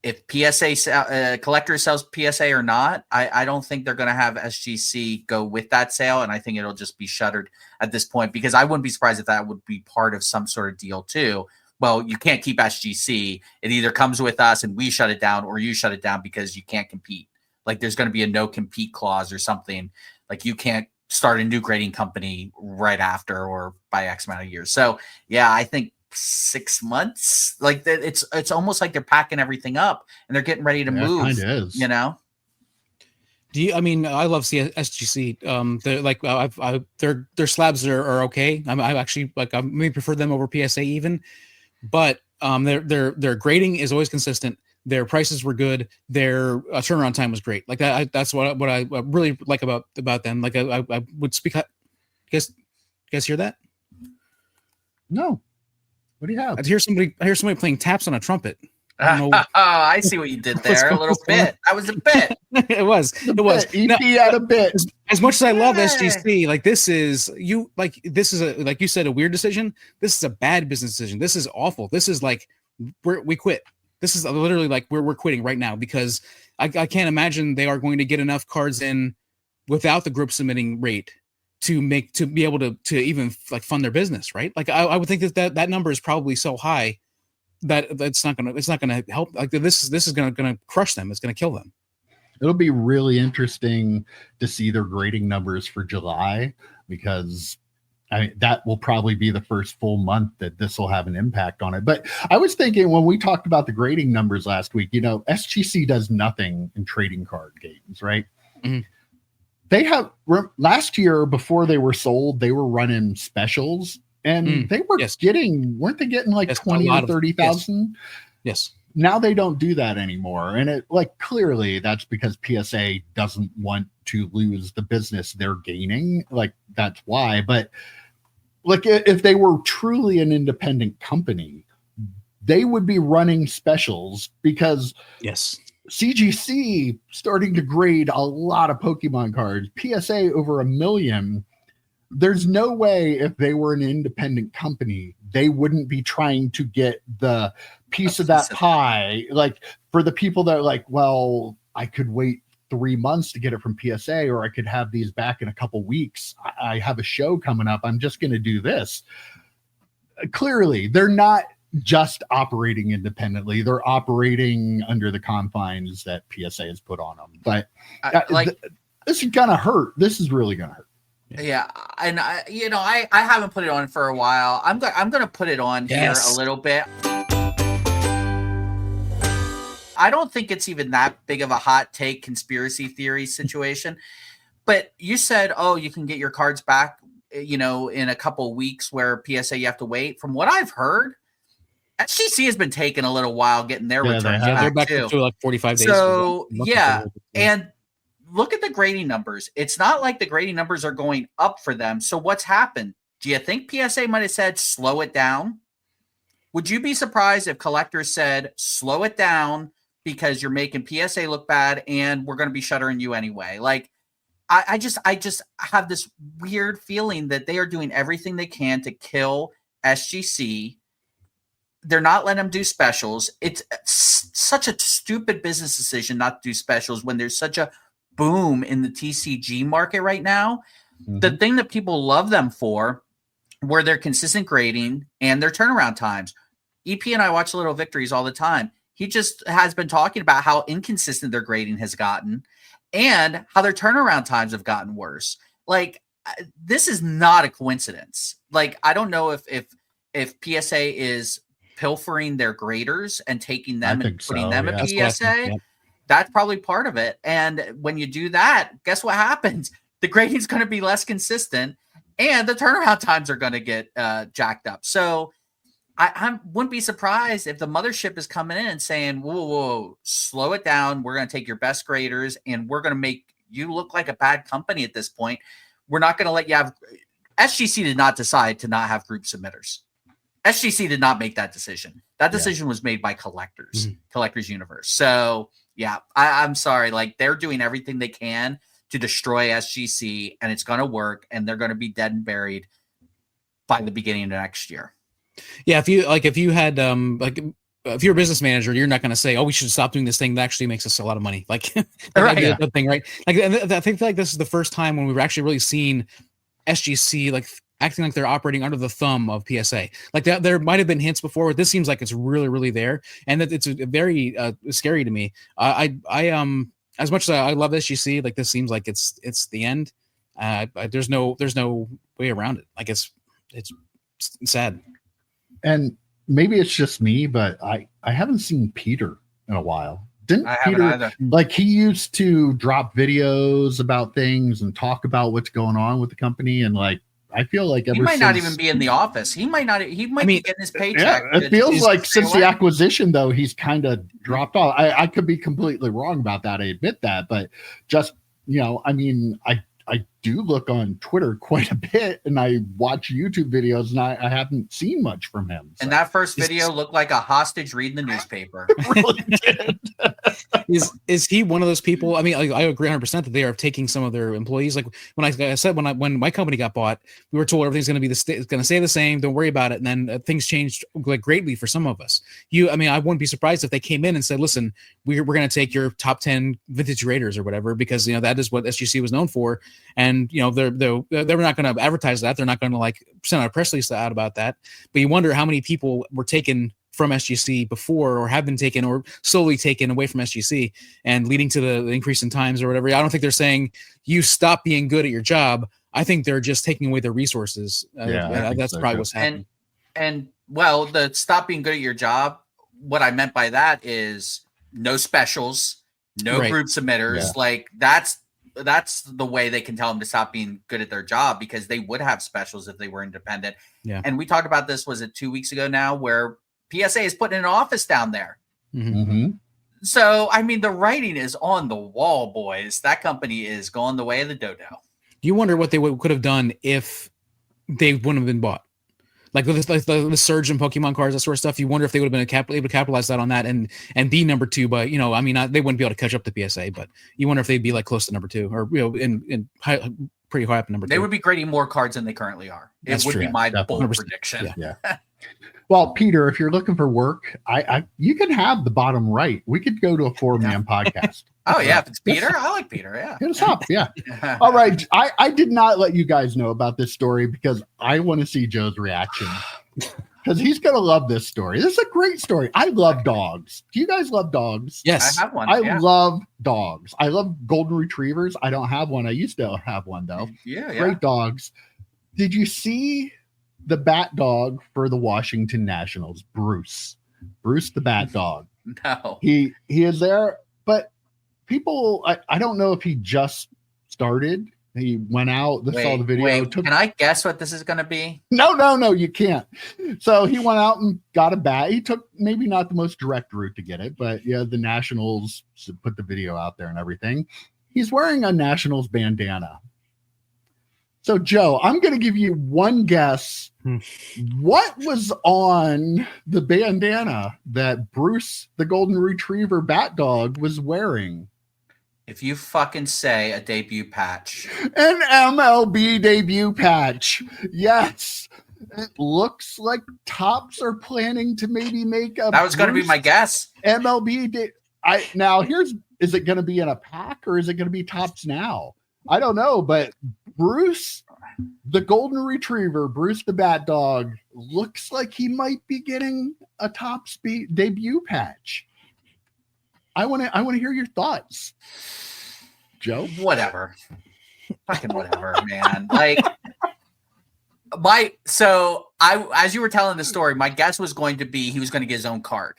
[SPEAKER 3] If PSA collector sells PSA or not, I don't think they're going to have SGC go with that sale, and I think it'll just be shuttered at this point, because I wouldn't be surprised if that would be part of some sort of deal too. Well, you can't keep SGC. It either comes with us and we shut it down, or you shut it down because you can't compete. Like there's going to be a no compete clause or something. Like you can't start a new grading company right after or by X amount of years. So yeah, I think 6 months, like it's almost like they're packing everything up and they're getting ready to move.
[SPEAKER 1] It kind of is.
[SPEAKER 2] I mean, I love SGC. They're like, their slabs are okay. I actually like, I may prefer them over PSA even, but their grading is always consistent. Their prices were good. Their turnaround time was great. Like that's what I really like about them. Like I would speak. You guys hear that?
[SPEAKER 1] No. What do you have?
[SPEAKER 2] I hear somebody playing taps on a trumpet.
[SPEAKER 3] I see what you did there. A little bit. That was a bit.
[SPEAKER 2] It was.
[SPEAKER 1] EP had a bit.
[SPEAKER 2] As much as I love SGC, like this is like you said, a weird decision. This is a bad business decision. This is awful. This is like we quit. This is literally like we're quitting right now, because I can't imagine they are going to get enough cards in without the group submitting rate to be able to even like fund their business, right? Like I would think that number is probably so high that it's not gonna help. Like this is gonna crush them. It's gonna kill them.
[SPEAKER 1] It'll be really interesting to see their grading numbers for July, because that will probably be the first full month that this will have an impact on it. But I was thinking, when we talked about the grading numbers last week, SGC does nothing in trading card games, right? Mm-hmm. They have last year, before they were sold, they were running specials, and they were weren't they getting like 20 or 30,000?
[SPEAKER 2] Yes.
[SPEAKER 1] Now they don't do that anymore. And it clearly that's because PSA doesn't want to lose the business they're gaining. Like that's why. But like if they were truly an independent company, they would be running specials, because CGC starting to grade a lot of Pokemon cards, PSA over 1 million. There's no way, if they were an independent company, they wouldn't be trying to get the piece of that pie. Like for the people that are like, well, I could wait 3 months to get it from PSA, or I could have these back in a couple weeks. I have a show coming up. I'm just going to do this. Clearly, they're not just operating independently. They're operating under the confines that PSA has put on them. But this is going to hurt. This is really going to hurt.
[SPEAKER 3] Yeah, and I haven't put it on for a while. I'm going to put it on here a little bit. I don't think it's even that big of a hot take conspiracy theory situation. But you said, you can get your cards back, in a couple of weeks, where PSA you have to wait. From what I've heard, SGC has been taking a little while getting their returns back.
[SPEAKER 2] They're back to like 45 days.
[SPEAKER 3] So and look at the grading numbers. It's not like the grading numbers are going up for them. So what's happened? Do you think PSA might have said, slow it down? Would you be surprised if collectors said, slow it down because you're making PSA look bad and we're going to be shuttering you anyway? Like, I just have this weird feeling that they are doing everything they can to kill SGC. They're not letting them do specials. It's such a stupid business decision not to do specials when there's such a boom in the TCG market right now. Mm-hmm. The thing that people love them for were their consistent grading and their turnaround times. EP and I watch Little Victories all the time. He just has been talking about how inconsistent their grading has gotten and how their turnaround times have gotten worse. Like, this is not a coincidence. Like, I don't know if PSA is pilfering their graders and taking them and putting them at PSA. That's probably part of it. And when you do that, guess what happens? The grading is going to be less consistent and the turnaround times are going to get jacked up. So I wouldn't be surprised if the mothership is coming in and saying, whoa, slow it down. We're going to take your best graders and we're going to make you look like a bad company at this point. We're not going to let you have. SGC did not decide to not have group submitters. SGC did not make that decision. That decision was made by collectors, Collectors Universe. So, yeah, I'm sorry. Like, they're doing everything they can to destroy SGC, and it's going to work, and they're going to be dead and buried by the beginning of next year.
[SPEAKER 2] Yeah, if you had if you're a business manager, you're not going to say, "Oh, we should stop doing this thing that actually makes us a lot of money." Like,
[SPEAKER 3] right?
[SPEAKER 2] Thing, right? Like, I think like this is the first time when we've actually really seen SGC like acting like they're operating under the thumb of PSA. Like that, there might have been hints before. But this seems like it's really, really there, and that it's very scary to me. I as much as I love SGC, like this seems like it's the end. There's no way around it. Like it's sad.
[SPEAKER 1] And maybe it's just me, but I haven't seen Peter in a while. Didn't Peter, like he used to drop videos about things and talk about what's going on with the company, and like I feel like
[SPEAKER 3] he might not even be in the office. He might be getting his paycheck.
[SPEAKER 1] Yeah, it feels like since the acquisition, though, he's kind of dropped off. I could be completely wrong about that. I admit that, but just I mean, I do look on Twitter quite a bit, and I watch YouTube videos, and I haven't seen much from him. So.
[SPEAKER 3] And that first video looked like a hostage reading the newspaper.
[SPEAKER 1] It really did.
[SPEAKER 2] Is he one of those people? I mean, I agree 100% that they are taking some of their employees. Like when I said when my company got bought, we were told everything's going to be going to stay the same. Don't worry about it. And then things changed like greatly for some of us. I mean, I wouldn't be surprised if they came in and said, "Listen, we're going to take your top 10 vintage raiders or whatever, because that is what SGC was known for." And they're not going to advertise that. They're not going to like send out a press release out about that. But you wonder how many people were taken from SGC before, or have been taken or slowly taken away from SGC, and leading to the increase in times or whatever. I don't think they're saying you stop being good at your job. I think they're just taking away their resources. That's so probably what's happening.
[SPEAKER 3] And well, the stop being good at your job. What I meant by that is no specials, no group submitters. Yeah. Like that's the way they can tell them to stop being good at their job, because they would have specials if they were independent. Yeah. And we talked about this, was it 2 weeks ago now, where PSA is putting an office down there.
[SPEAKER 1] Mm-hmm.
[SPEAKER 3] So, I mean, the writing is on the wall, boys. That company is going the way of the dodo.
[SPEAKER 2] You wonder what they could have done if they wouldn't have been bought. Like the surge in Pokemon cards, that sort of stuff. You wonder if they would have been able to capitalize that on that and be number two. But I mean, they wouldn't be able to catch up to PSA. But you wonder if they'd be like close to number two, or in pretty high up number two.
[SPEAKER 3] They would be grading more cards than they currently are. It would be my bold prediction.
[SPEAKER 1] Yeah. Well, Peter, if you're looking for work, you can have the bottom right. We could go to a 4-man podcast.
[SPEAKER 3] Oh, yeah. If it's Peter, I like Peter. Yeah.
[SPEAKER 1] Hit us up. Yeah. All right. I did not let you guys know about this story because I want to see Joe's reaction, because he's going to love this story. This is a great story. I love dogs. Do you guys love dogs?
[SPEAKER 2] Yes.
[SPEAKER 3] I have one.
[SPEAKER 1] I love dogs. I love golden retrievers. I don't have one. I used to have one, though.
[SPEAKER 3] Yeah.
[SPEAKER 1] Great dogs. Did you see the bat dog for the Washington Nationals, Bruce the bat dog?
[SPEAKER 3] No.
[SPEAKER 1] He is there, but people, I don't know if he just started. He went out, saw the video.
[SPEAKER 3] Can I guess what this is going to be?
[SPEAKER 1] No, you can't. So he went out and got a bat. He took maybe not the most direct route to get it, but yeah, the Nationals put the video out there and everything. He's wearing a Nationals bandana. So, Joe, I'm going to give you one guess. What was on the bandana that Bruce, the golden retriever bat dog, was wearing?
[SPEAKER 3] If you fucking say a debut patch.
[SPEAKER 1] An MLB debut patch. Yes. It looks like Topps are planning to maybe make a...
[SPEAKER 3] That was going to be my guess.
[SPEAKER 1] MLB... Now, is it going to be in a pack, or is it going to be Topps now? I don't know, but Bruce, the golden retriever, Bruce the bat dog, looks like he might be getting a Topps debut patch. I want to hear your thoughts, Joe.
[SPEAKER 3] Whatever, fucking whatever, man. Like as you were telling the story, my guess was going to be he was going to get his own card.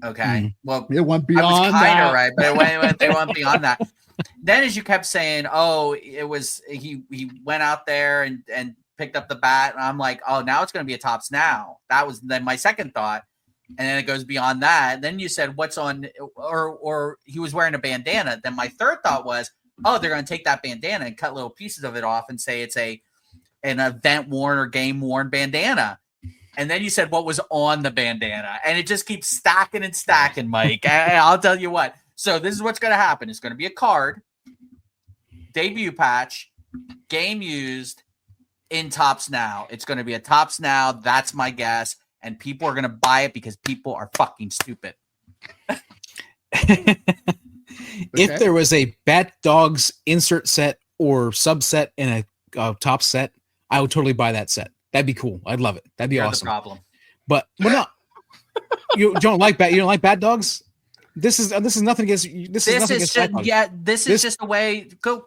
[SPEAKER 3] Okay, well,
[SPEAKER 1] it went beyond
[SPEAKER 3] I was kind
[SPEAKER 1] that,
[SPEAKER 3] of right, but they went beyond that. Then, as you kept saying, it was he went out there and picked up the bat, and I'm like, oh, now it's going to be a Tops Now. That was then my second thought. And then it goes beyond that. And then you said, what's on, or he was wearing a bandana. Then my third thought was, oh, they're going to take that bandana and cut little pieces of it off and say it's an event worn or game worn bandana. And then you said what was on the bandana. And it just keeps stacking and stacking, Mike. I'll tell you what. So this is what's going to happen. It's going to be a card, debut patch, game used in Tops Now. It's going to be a Tops Now. That's my guess. And people are going to buy it because people are fucking stupid.
[SPEAKER 2] If there was a Bat Dogs insert set or subset in a top set, I would totally buy that set. That'd be cool. I'd love it. That'd be awesome.
[SPEAKER 3] The problem.
[SPEAKER 2] But no, you don't like Bat Dogs? This is nothing against this is nothing against Bat Dogs.
[SPEAKER 3] Yeah, this is just a way. Go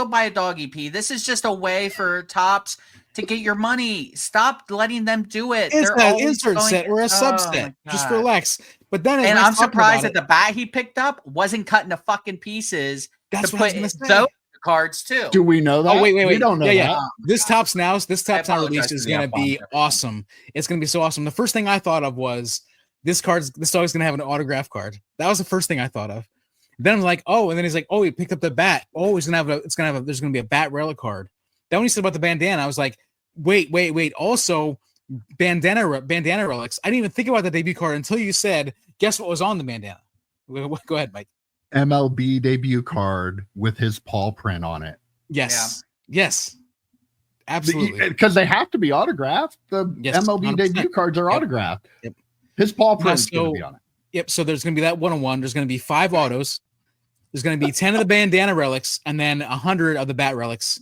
[SPEAKER 3] buy a dog EP. This is just a way for Tops to get your money. Stop letting them do it.
[SPEAKER 2] It's an insert set or a subset. Just relax. But then,
[SPEAKER 3] and I'm surprised that the bat he picked up wasn't cut into fucking pieces.
[SPEAKER 2] That's
[SPEAKER 3] to
[SPEAKER 2] what
[SPEAKER 3] put
[SPEAKER 2] I was gonna
[SPEAKER 3] those cards too.
[SPEAKER 1] Do we know that?
[SPEAKER 2] Oh wait.
[SPEAKER 1] We don't know that.
[SPEAKER 2] This Tops Now release is going to be awesome. It's going to be so awesome. The first thing I thought of was this dog is going to have an autograph card. That was the first thing I thought of. Then I'm like, oh, and then he's like, oh, he picked up the bat. Oh, there's going to be a bat relic card. Then when he said about the bandana, I was like, wait. Also, bandana relics. I didn't even think about the debut card until you said, guess what was on the bandana? Go ahead, Mike.
[SPEAKER 1] MLB debut card with his paw print on it.
[SPEAKER 2] Yes. Yeah. Yes. Absolutely.
[SPEAKER 1] Because they have to be autographed. The MLB 100%. Debut cards are autographed.
[SPEAKER 2] Yep.
[SPEAKER 1] His paw print is going to be on it.
[SPEAKER 2] Yep. So there's going to be that 1-on-1. There's going to be 5 autos. There's going to be 10 of the bandana relics and then 100 of the bat relics.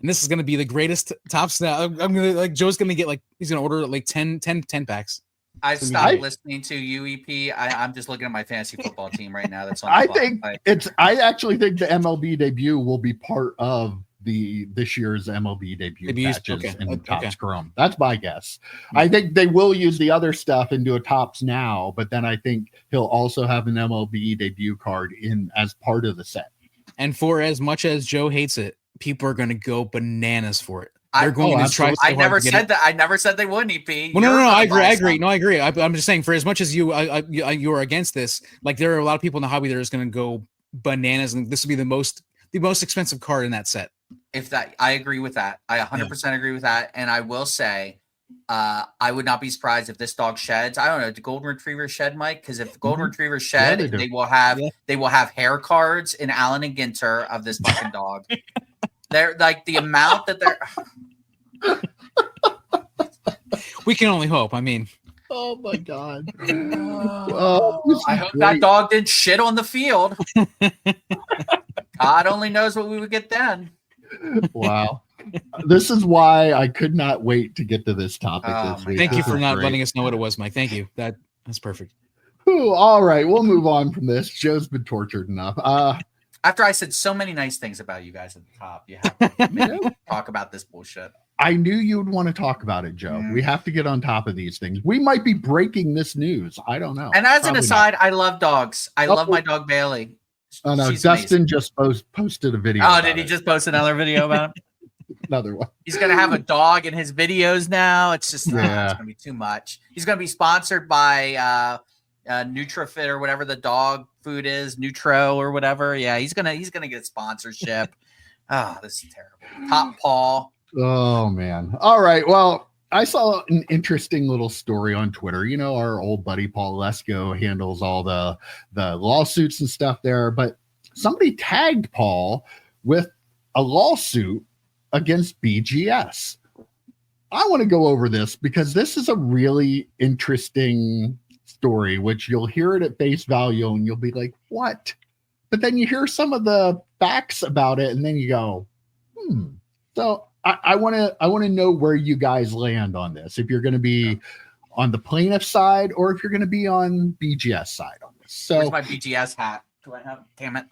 [SPEAKER 2] And this is going to be the greatest Tops Now. I'm going to Joe's going to get he's going to order 10 packs.
[SPEAKER 3] I stopped listening to UEP. I'm just looking at my fantasy football team right now. That's on.
[SPEAKER 1] I actually think the MLB debut will be part of this year's MLB debut patches in Tops Chrome. That's my guess. Mm-hmm. I think they will use the other stuff and do a Tops Now, but then I think he'll also have an MLB debut card in as part of the set.
[SPEAKER 2] And for as much as Joe hates it, people are going to go bananas for it. They're going to try.
[SPEAKER 3] I never said that. I never said they wouldn't. EP.
[SPEAKER 2] Well, no. I agree. No, I agree. I'm just saying, for as much as you are against this, there are a lot of people in the hobby that are just going to go bananas, and this would be the most expensive card in that set.
[SPEAKER 3] I agree with that. I 100% agree with that. And I will say, I would not be surprised if this dog sheds. I don't know. Do golden retrievers shed, Mike? Because if golden retrievers shed, they will have hair cards in Allen and Ginter of this fucking dog. They're like the amount that they're.
[SPEAKER 2] We can only hope. I mean,
[SPEAKER 1] oh my god!
[SPEAKER 3] I hope that dog didn't shit on the field. God only knows what we would get then.
[SPEAKER 1] Wow, this is why I could not wait to get to this topic. This week.
[SPEAKER 2] Thank you for not letting us know what it was, Mike. Thank you. That's perfect.
[SPEAKER 1] Ooh, all right, we'll move on from this. Joe's been tortured enough.
[SPEAKER 3] After I said so many nice things about you guys at the top, you have to talk about this bullshit.
[SPEAKER 1] I knew you would want to talk about it, Joe. We have to get on top of these things. We might be breaking this news. I don't know.
[SPEAKER 3] And as an aside, I love dogs. I love my dog Bailey.
[SPEAKER 1] Oh no, Dustin just posted a video.
[SPEAKER 3] Oh, did he just post another video about him?
[SPEAKER 1] Another one.
[SPEAKER 3] He's gonna have a dog in his videos now. It's just it's gonna be too much. He's gonna be sponsored by NutraFit or whatever the dog food is, Nutro or whatever. Yeah, he's gonna get sponsorship. Oh, this is terrible. Top Paw.
[SPEAKER 1] Oh man. All right. Well, I saw an interesting little story on Twitter. You know, our old buddy Paul Lesko handles all the lawsuits and stuff there, but somebody tagged Paul with a lawsuit against BGS. I want to go over this because this is a really interesting story, which you'll hear it at face value and you'll be like, what? But then you hear some of the facts about it and then you go, So I want to know where you guys land on this. If you're going to be on the plaintiff side or if you're going to be on BGS side on this. So
[SPEAKER 3] where's my BGS hat? Do I have? Damn it!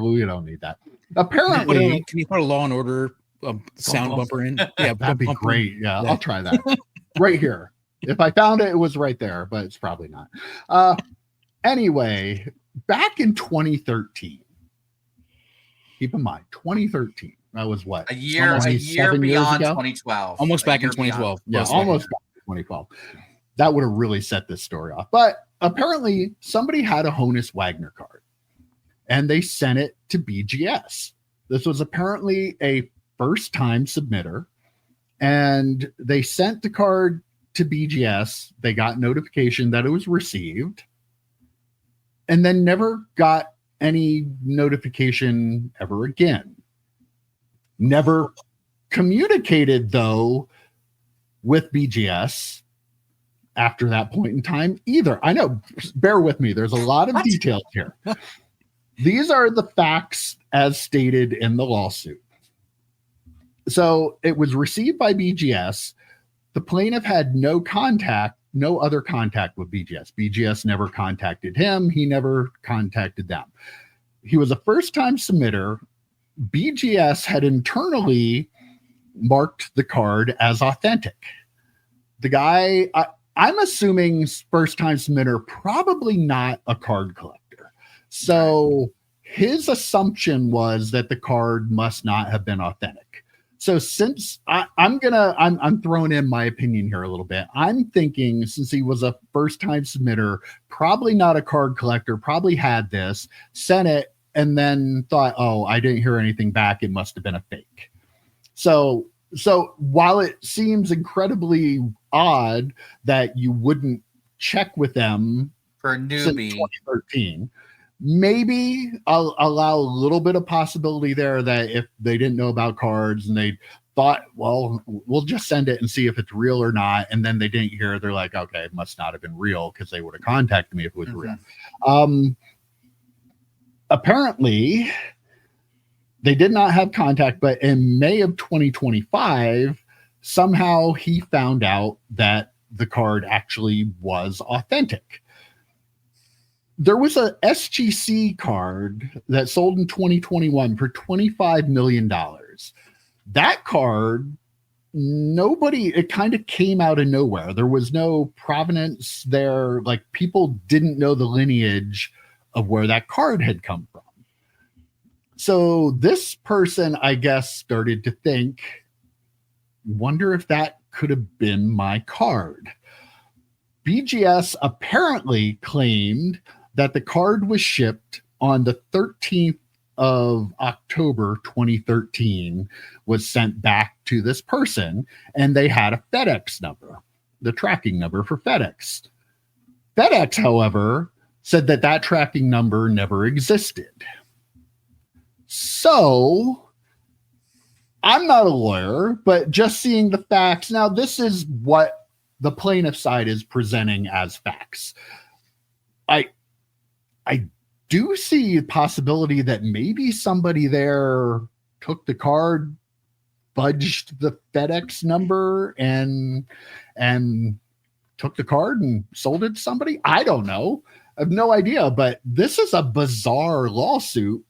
[SPEAKER 1] We don't need that. Apparently,
[SPEAKER 2] can you put a Law and Order sound bumper in? Yeah,
[SPEAKER 1] that'd be great. Yeah, I'll try that. Right here. If I found it, it was right there, but it's probably not. Anyway, back in 2013, keep in mind 2013. That was what?
[SPEAKER 3] A year
[SPEAKER 1] 7 years
[SPEAKER 3] beyond
[SPEAKER 1] ago?
[SPEAKER 3] 2012.
[SPEAKER 2] Almost back in 2012.
[SPEAKER 1] Yeah,
[SPEAKER 2] Close
[SPEAKER 1] almost back in 2012. That would have really set this story off. But apparently somebody had a Honus Wagner card and they sent it to BGS. This was apparently a first-time submitter, and they sent the card to BGS. They got notification that it was received and then never got any notification ever again. Never communicated, though, with BGS after that point in time either. I know, bear with me. There's a lot of details here. These are the facts as stated in the lawsuit. So it was received by BGS. The plaintiff had no other contact with BGS. BGS never contacted him. He never contacted them. He was a first-time submitter. BGS had internally marked the card as authentic. The guy, I'm assuming first-time submitter, probably not a card collector. So his assumption was that the card must not have been authentic. So since I'm throwing in my opinion here a little bit. I'm thinking since he was a first-time submitter, probably not a card collector, probably had this, sent it, and then thought, oh, I didn't hear anything back. It must have been a fake. So while it seems incredibly odd that you wouldn't check with them
[SPEAKER 3] for a newbie
[SPEAKER 1] since 2013, maybe I'll allow a little bit of possibility there that if they didn't know about cards and they thought, well, we'll just send it and see if it's real or not, and then they didn't hear, they're like, okay, it must not have been real because they would have contacted me if it was real. Apparently they did not have contact, but in May of 2025, somehow he found out that the card actually was authentic. There was a SGC card that sold in 2021 for $25 million. That card, it kind of came out of nowhere. There was no provenance there. Like, people didn't know the lineage of where that card had come from. So this person, I guess, started to think, wonder if that could have been my card. BGS apparently claimed that the card was shipped on the 13th of October 2013, was sent back to this person, and they had a FedEx number, the tracking number for FedEx. FedEx, however, said that tracking number never existed. So I'm not a lawyer, but just seeing the facts. Now, this is what the plaintiff side is presenting as facts. I do see a possibility that maybe somebody there took the card, fudged the FedEx number, and took the card and sold it to somebody. I don't know. I have no idea, but this is a bizarre lawsuit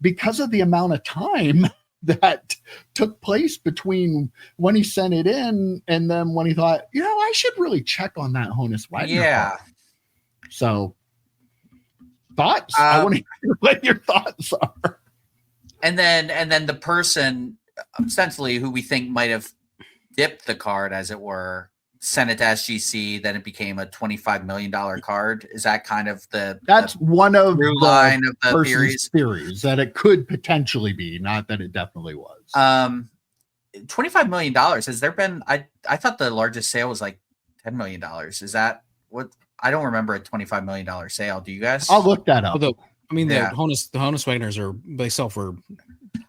[SPEAKER 1] because of the amount of time that took place between when he sent it in and then when he thought, I should really check on that Honus Wagner.
[SPEAKER 3] Yeah.
[SPEAKER 1] Card. So thoughts? I want to hear what your thoughts are.
[SPEAKER 3] And then the person, ostensibly, who we think might have dipped the card, as it were, sent it to SGC. Then it became a $25 million card. Is that kind of
[SPEAKER 1] that's one of
[SPEAKER 3] the line of the
[SPEAKER 1] theories that it could potentially be, not that it definitely was.
[SPEAKER 3] $25 million. Has there been? I thought the largest sale was like $10 million. Is that what? I don't remember a $25 million sale. Do you guys?
[SPEAKER 1] I'll look that up.
[SPEAKER 2] The Honus Wagners they sell for.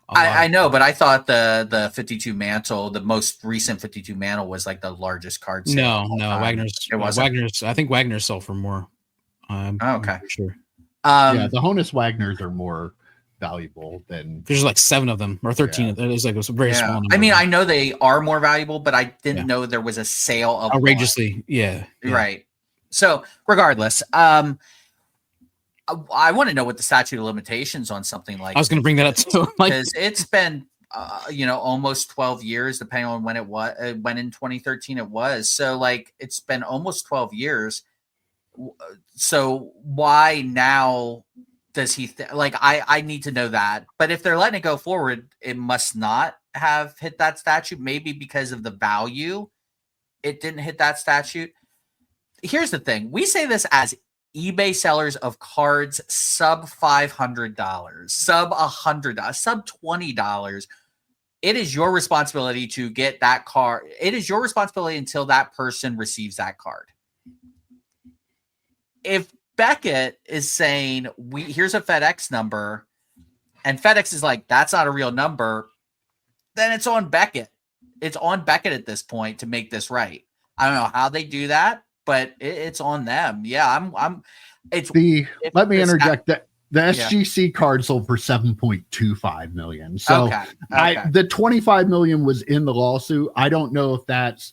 [SPEAKER 3] I know, but I thought the 52 mantle, the most recent 52 mantle, was like the largest card sale.
[SPEAKER 2] No, Wagner's. It was Wagner's. I think Wagner's sell for more.
[SPEAKER 3] Okay,
[SPEAKER 2] sure.
[SPEAKER 1] The Honus Wagners are more valuable than.
[SPEAKER 2] There's like 7 of them or 13. Yeah. There's like a very small number.
[SPEAKER 3] I mean, I know they are more valuable, but I didn't know there was a sale of
[SPEAKER 2] outrageously.
[SPEAKER 3] one.
[SPEAKER 2] Yeah,
[SPEAKER 3] right. So regardless, I want to know what the statute of limitations on something like.
[SPEAKER 2] I was going to bring that up too,
[SPEAKER 3] because it's been, almost 12 years, depending on when it was. When in 2013 it was. So like, it's been almost 12 years. So why now does he like? I need to know that. But if they're letting it go forward, it must not have hit that statute. Maybe because of the value, it didn't hit that statute. Here's the thing: we say this as eBay sellers of cards sub $500, sub $100, sub $20. It is your responsibility to get that card. It is your responsibility until that person receives that card. If Beckett is saying, here's a FedEx number, and FedEx is like, that's not a real number, then it's on Beckett. It's on Beckett at this point to make this right. I don't know how they do that, but it's on them. Yeah,
[SPEAKER 1] let me interject that. The SGC card sold for $7.25 million. So the $25 million was in the lawsuit. I don't know if that's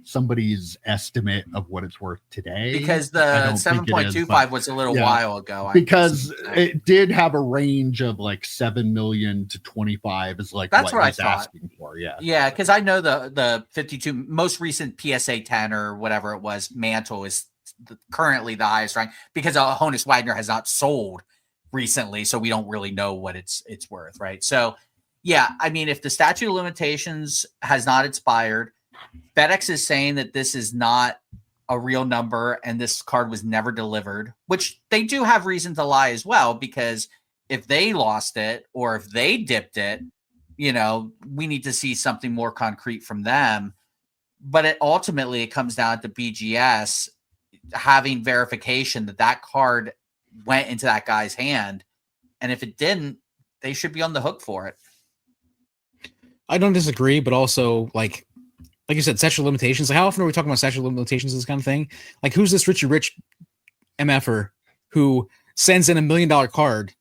[SPEAKER 1] somebody's estimate of what it's worth today,
[SPEAKER 3] because the 7.25 was a little while ago.
[SPEAKER 1] Because it did have a range of like 7 million to 25 is like
[SPEAKER 3] that's what I thought.
[SPEAKER 1] Asking for.
[SPEAKER 3] Yeah, because I know the 52 most recent PSA 10 or whatever it was, Mantle is currently the highest rank, because Honus Wagner has not sold recently, so we don't really know what it's worth, right? So yeah, I mean, if the statute of limitations has not expired, FedEx is saying that this is not a real number and this card was never delivered, which they do have reason to lie as well, because if they lost it or if they dipped it, we need to see something more concrete from them. But ultimately it comes down to BGS having verification that card went into that guy's hand. And if it didn't, they should be on the hook for it.
[SPEAKER 2] I don't disagree, but also like you said, statute of limitations. Like, how often are we talking about statute of limitations, this kind of thing? Like, who's this Richie Rich MFer who sends in $1 million card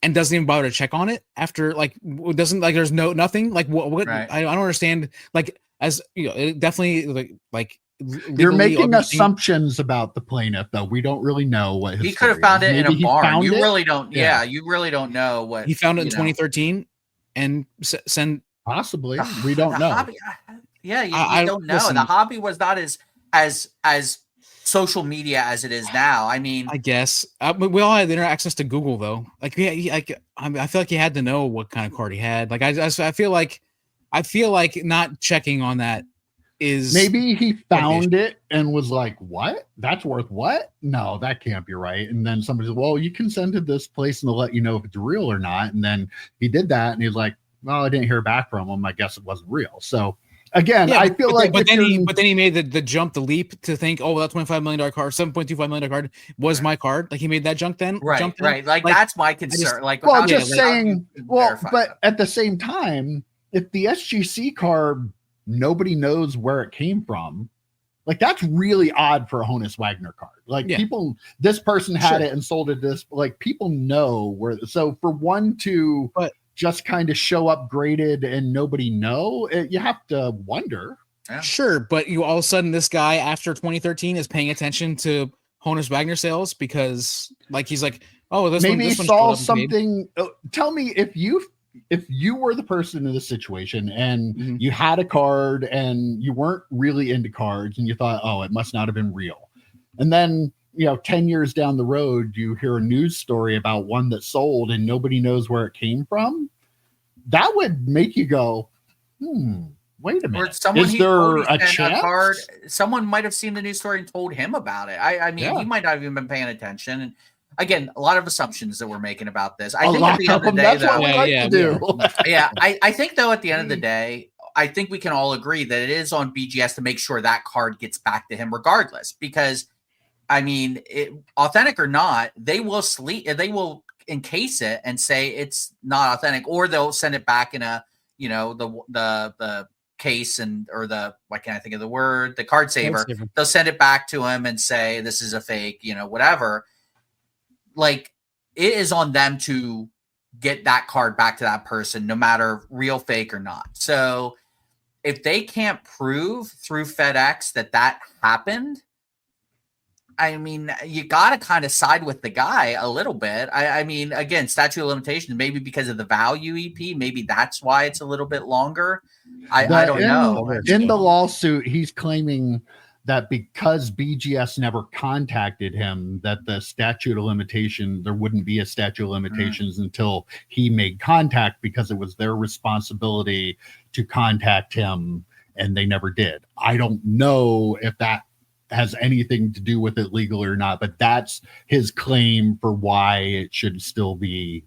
[SPEAKER 2] and doesn't even bother to check on it after, like, doesn't, like, there's nothing? Like, what right. I don't understand. Like, as you know, it definitely like
[SPEAKER 1] you're making assumptions about the plaintiff, though. We don't really know what
[SPEAKER 3] he could have found it in a barn. You really don't. Yeah, you really don't know what
[SPEAKER 2] he found it in 2013 and send.
[SPEAKER 1] Possibly, we don't know.
[SPEAKER 3] Hobby, you don't know. Listen, the hobby was not as social media as it is now. I mean,
[SPEAKER 2] I guess we all had access to Google, though. Like, I feel like you had to know what kind of card he had. Like, I feel like not checking on that is
[SPEAKER 1] maybe he found it and was like, "What? That's worth what? No, that can't be right." And then somebody said, "Well, you consented this place and they'll let you know if it's real or not." And then he did that, and he's like, "Well, I didn't hear back from him. I guess it wasn't real." So again, I feel like,
[SPEAKER 2] but then he made the leap to think, "Oh, that $25 million card, $7.25 million card was my card." Like, he made that jump then,
[SPEAKER 3] right? Like that's my concern.
[SPEAKER 1] But at the same time, if the SGC card, nobody knows where it came from, like, that's really odd for a Honus Wagner card. Like, people, this person had it and sold it. Like, people know where. So for one to just kind of show up graded and nobody know, you have to wonder.
[SPEAKER 2] Yeah. Sure, but you all of a sudden, this guy after 2013 is paying attention to Honus Wagner sales because, like, he's like, "Oh, this
[SPEAKER 1] maybe
[SPEAKER 2] one
[SPEAKER 1] saw something." Tell me if you were the person in this situation and you had a card and you weren't really into cards and you thought, "Oh, it must not have been real," and then 10 years down the road, you hear a news story about one that sold and nobody knows where it came from. That would make you go, wait a minute. Is there a chance?
[SPEAKER 3] Someone might have seen the news story and told him about it. I mean, he might not have even been paying attention. And again, a lot of assumptions that we're making about this. I think at the end of the day, I think, though, at the end of the day, I think we can all agree that it is on BGS to make sure that card gets back to him regardless, because I mean, authentic or not, they will encase it and say it's not authentic, or they'll send it back in a, the case or why can't I think of the word? The card saver. They'll send it back to him and say, this is a fake, whatever. Like, it is on them to get that card back to that person, no matter real, fake or not. So if they can't prove through FedEx that happened, I mean, you got to kind of side with the guy a little bit. I mean, again, statute of limitations, maybe because of the value EP, maybe that's why it's a little bit longer. I don't know.
[SPEAKER 1] In the lawsuit, he's claiming that because BGS never contacted him, that the statute of limitation, there wouldn't be a statute of limitations until he made contact, because it was their responsibility to contact him, and they never did. I don't know if that has anything to do with it legal or not, but that's his claim for why it should still be,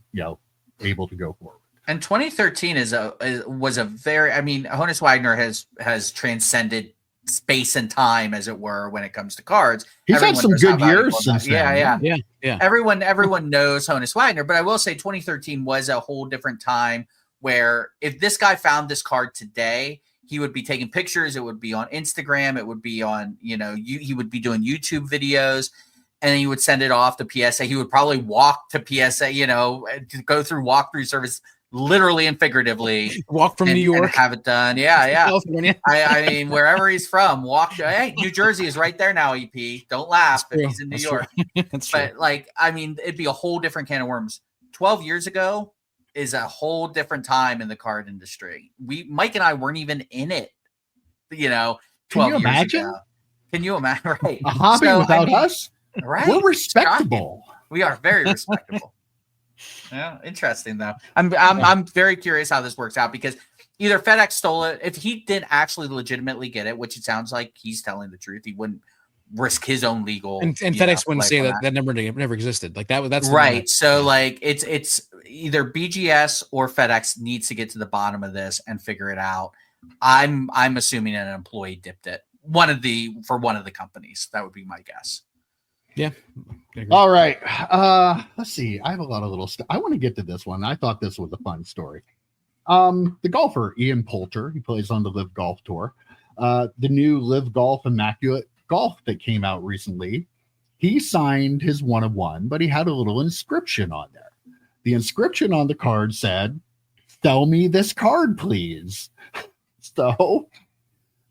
[SPEAKER 1] able to go forward.
[SPEAKER 3] And 2013 was a very, I mean, Honus Wagner has transcended space and time, as it were, when it comes to cards.
[SPEAKER 1] He's had some good years since then.
[SPEAKER 3] Yeah. Everyone knows Honus Wagner, but I will say 2013 was a whole different time, where if this guy found this card today, he would be taking pictures. It would be on Instagram. It would be on, he would be doing YouTube videos, and he would send it off to PSA. He would probably walk to PSA, to go through walkthrough service, literally and figuratively.
[SPEAKER 2] Walk from New York,
[SPEAKER 3] and have it done. Yeah. I mean, wherever he's from, hey, New Jersey is right there now. EP, don't laugh, but he's in New York. But I mean, it'd be a whole different can of worms. 12 years ago is a whole different time in the card industry. Mike and I weren't even in it, 12 years ago. Can you imagine? Right.
[SPEAKER 1] A hobby without us?
[SPEAKER 3] Right.
[SPEAKER 1] We're respectable.
[SPEAKER 3] Shocking. We are very respectable. Yeah, interesting though. I'm very curious how this works out, because either FedEx stole it. If he didn't actually legitimately get it, which it sounds like he's telling the truth, he wouldn't risk his own legal.
[SPEAKER 2] And FedEx wouldn't say that number never existed. Like that's
[SPEAKER 3] right. So it's either BGS or FedEx needs to get to the bottom of this and figure it out. I'm assuming an employee dipped it. For one of the companies. That would be my guess.
[SPEAKER 2] Yeah.
[SPEAKER 1] All right. Let's see. I have a lot of little stuff. I want to get to this one. I thought this was a fun story. The golfer Ian Poulter, he plays on the Live Golf Tour. The new Live Golf Immaculate Golf that came out recently. He signed his 1-of-1, but he had a little inscription on there. The inscription on the card said, "Sell me this card, please." So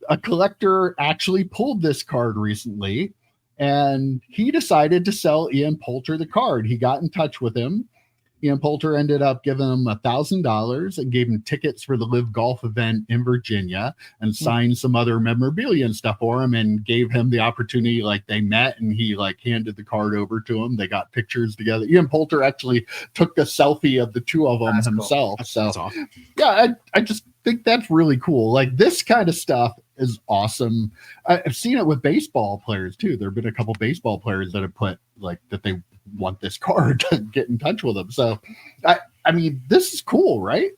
[SPEAKER 1] a collector actually pulled this card recently, and he decided to sell Ian Poulter the card. He got in touch with him. Ian Poulter ended up giving him $1,000 and gave him tickets for the Live Golf event in Virginia, and signed some other memorabilia and stuff for him, and gave him the opportunity. They met, and he handed the card over to him. They got pictures together. Ian Poulter actually took a selfie of the two of them himself.
[SPEAKER 2] Cool.
[SPEAKER 1] So
[SPEAKER 2] that's awesome.
[SPEAKER 1] Yeah, I just think that's really cool. This kind of stuff is awesome. I've seen it with baseball players too. There have been a couple baseball players that have put that they want this card to get in touch with them. So I mean, this is cool, right?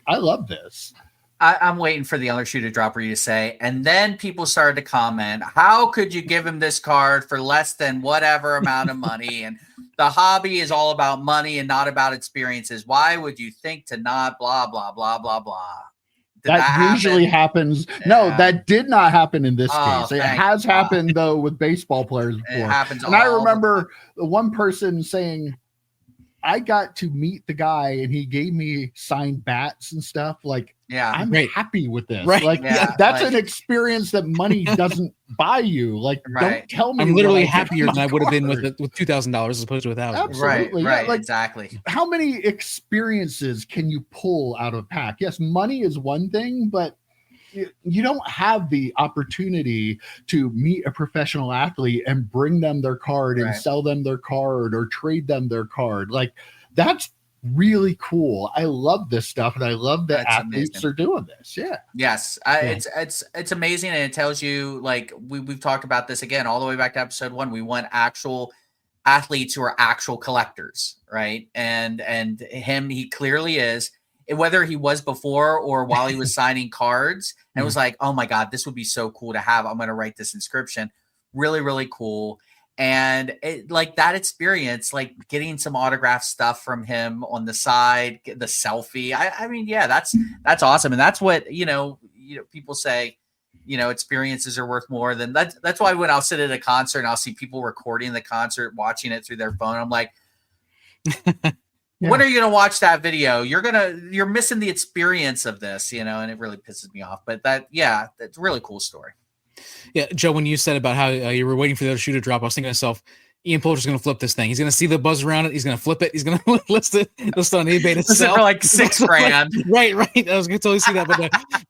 [SPEAKER 1] I love this.
[SPEAKER 3] I'm waiting for the other shoe to drop for you to say, and then people started to comment, how could you give him this card for less than whatever amount of money? And the hobby is all about money and not about experiences. Why would you think to not blah, blah, blah, blah, blah?
[SPEAKER 1] That usually happens. Yeah. No, that did not happen in this case. It has happened though with baseball players before.
[SPEAKER 3] It happens.
[SPEAKER 1] And I remember one person saying, I got to meet the guy and he gave me signed bats and stuff. I'm happy with this.
[SPEAKER 2] Right.
[SPEAKER 1] That's an experience that money doesn't buy you. Don't tell me.
[SPEAKER 2] I'm literally happier than I would have been with $2,000 as opposed to $1,000.
[SPEAKER 1] Absolutely.
[SPEAKER 3] Right. Exactly.
[SPEAKER 1] How many experiences can you pull out of a pack? Yes, money is one thing, but you don't have the opportunity to meet a professional athlete and bring them their card and sell them their card or trade them their card. That's really cool. I love this stuff, and I love that athletes are doing this. Yeah.
[SPEAKER 3] Yes. It's amazing, and it tells you, we've talked about this again all the way back to episode 1. We want actual athletes who are actual collectors, right? And he clearly is. Whether he was before or while he was signing cards, and it was oh my God, this would be so cool to have. I'm going to write this inscription. Really, really cool. And that experience, getting some autograph stuff from him on the side, the selfie. I mean, yeah, that's awesome. And that's what, people say, experiences are worth more than that's why when I'll sit at a concert and I'll see people recording the concert, watching it through their phone, I'm like, when are you going to watch that video? You're missing the experience of this, and it really pisses me off. But that's a really cool story.
[SPEAKER 2] Yeah, Joe, when you said about how you were waiting for the other shoe to drop, I was thinking to myself, Ian Poulter's going to flip this thing. He's going to see the buzz around it. He's going to flip it. He's going to list it on eBay to sell
[SPEAKER 3] for like $6,000.
[SPEAKER 2] Right. I was going to totally see that,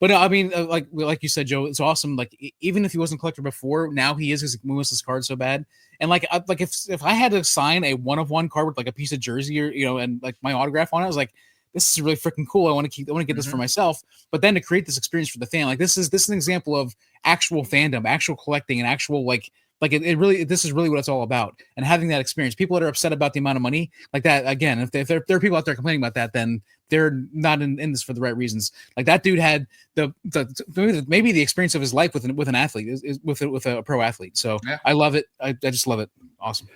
[SPEAKER 2] but I mean, like you said, Joe, it's awesome. Like even if he wasn't a collector before, now he is because he moves his card so bad. And like if I had to sign a 1-of-1 card with like a piece of jersey or and like my autograph on it, I was like, this is really freaking cool. I want to get this for myself. But then to create this experience for the fan, like this is an example of actual fandom, actual collecting, and actual like it really, this is really what it's all about. And having that experience, people that are upset about the amount of money like that, again, if there are people out there complaining about that, then they're not in this for the right reasons. Like that dude had maybe the experience of his life with an athlete, with a pro athlete. So yeah. I love it. I just love it. Awesome.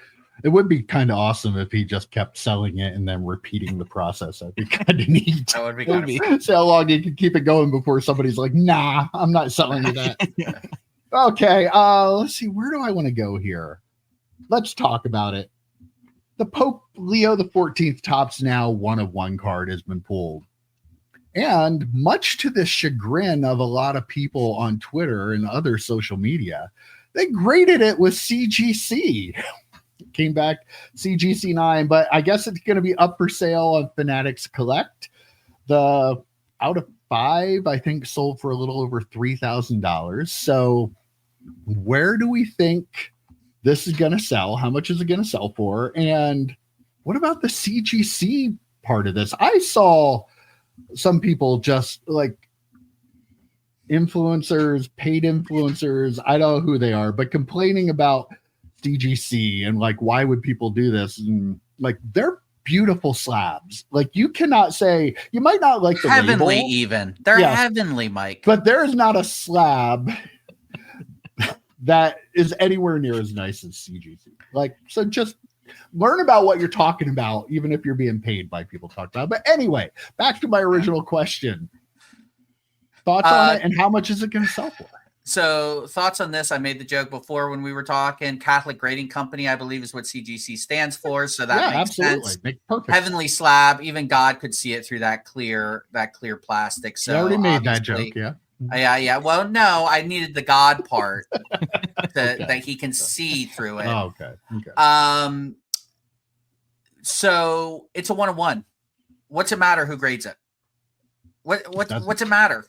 [SPEAKER 1] It would be kind of awesome if he just kept selling it and then repeating the process. That'd be kind of neat.
[SPEAKER 3] That would be kind of
[SPEAKER 1] so how long you can keep it going before somebody's like, nah, I'm not selling you that. Okay, let's see. Where do I want to go here? Let's talk about it. The Pope Leo the 14th Topps Now 1-of-1 card has been pulled. And much to the chagrin of a lot of people on Twitter and other social media, they graded it with CGC. Came back CGC 9, but I guess it's going to be up for sale on Fanatics Collect. The out of 5, I think, sold for a little over $3,000. So where do we think this is going to sell? How much is it going to sell for? And what about the CGC part of this? I saw some people just like influencers, paid influencers, I don't know who they are, but complaining about CGC and like, why would people do this? And like, they're beautiful slabs. Like, you cannot say, you might not like the
[SPEAKER 3] heavenly
[SPEAKER 1] label.
[SPEAKER 3] Even they're heavenly, Mike,
[SPEAKER 1] but there is not a slab that is anywhere near as nice as CGC. Like, so just learn about what you're talking about, even if you're being paid by people to talk about it. But anyway, back to my original question. Thoughts on it, and how much is it going to sell for?
[SPEAKER 3] So thoughts on this? I made the joke before when we were talking. Catholic Grading Company, I believe, is what CGC stands for. So that makes sense. Perfect. Heavenly slab. Even God could see it through that clear plastic. So
[SPEAKER 1] I already made that joke. Yeah.
[SPEAKER 3] Yeah. Well, no, I needed the God part that he can see through it.
[SPEAKER 1] Oh, okay.
[SPEAKER 3] So it's a 1-of-1. What's it matter who grades it? What's it matter?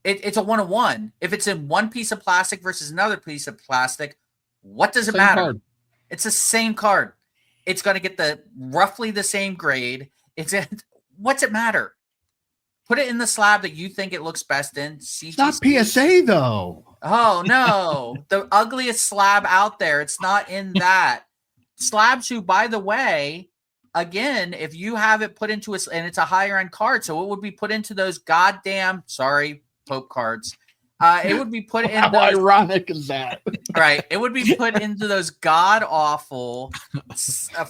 [SPEAKER 3] It's a 1-of-1. If it's in one piece of plastic versus another piece of plastic, what does it matter? Card. It's the same card. It's going to get roughly the same grade. What's it matter? Put it in the slab that you think it looks best in. CGC.
[SPEAKER 1] It's not PSA though.
[SPEAKER 3] Oh no, the ugliest slab out there. It's not in that. Slabs who, by the way, again, if you have it put into and it's a higher end card, so it would be put into those goddamn Pope cards. It would be put in.
[SPEAKER 1] How ironic is that?
[SPEAKER 3] Right. It would be put into those god awful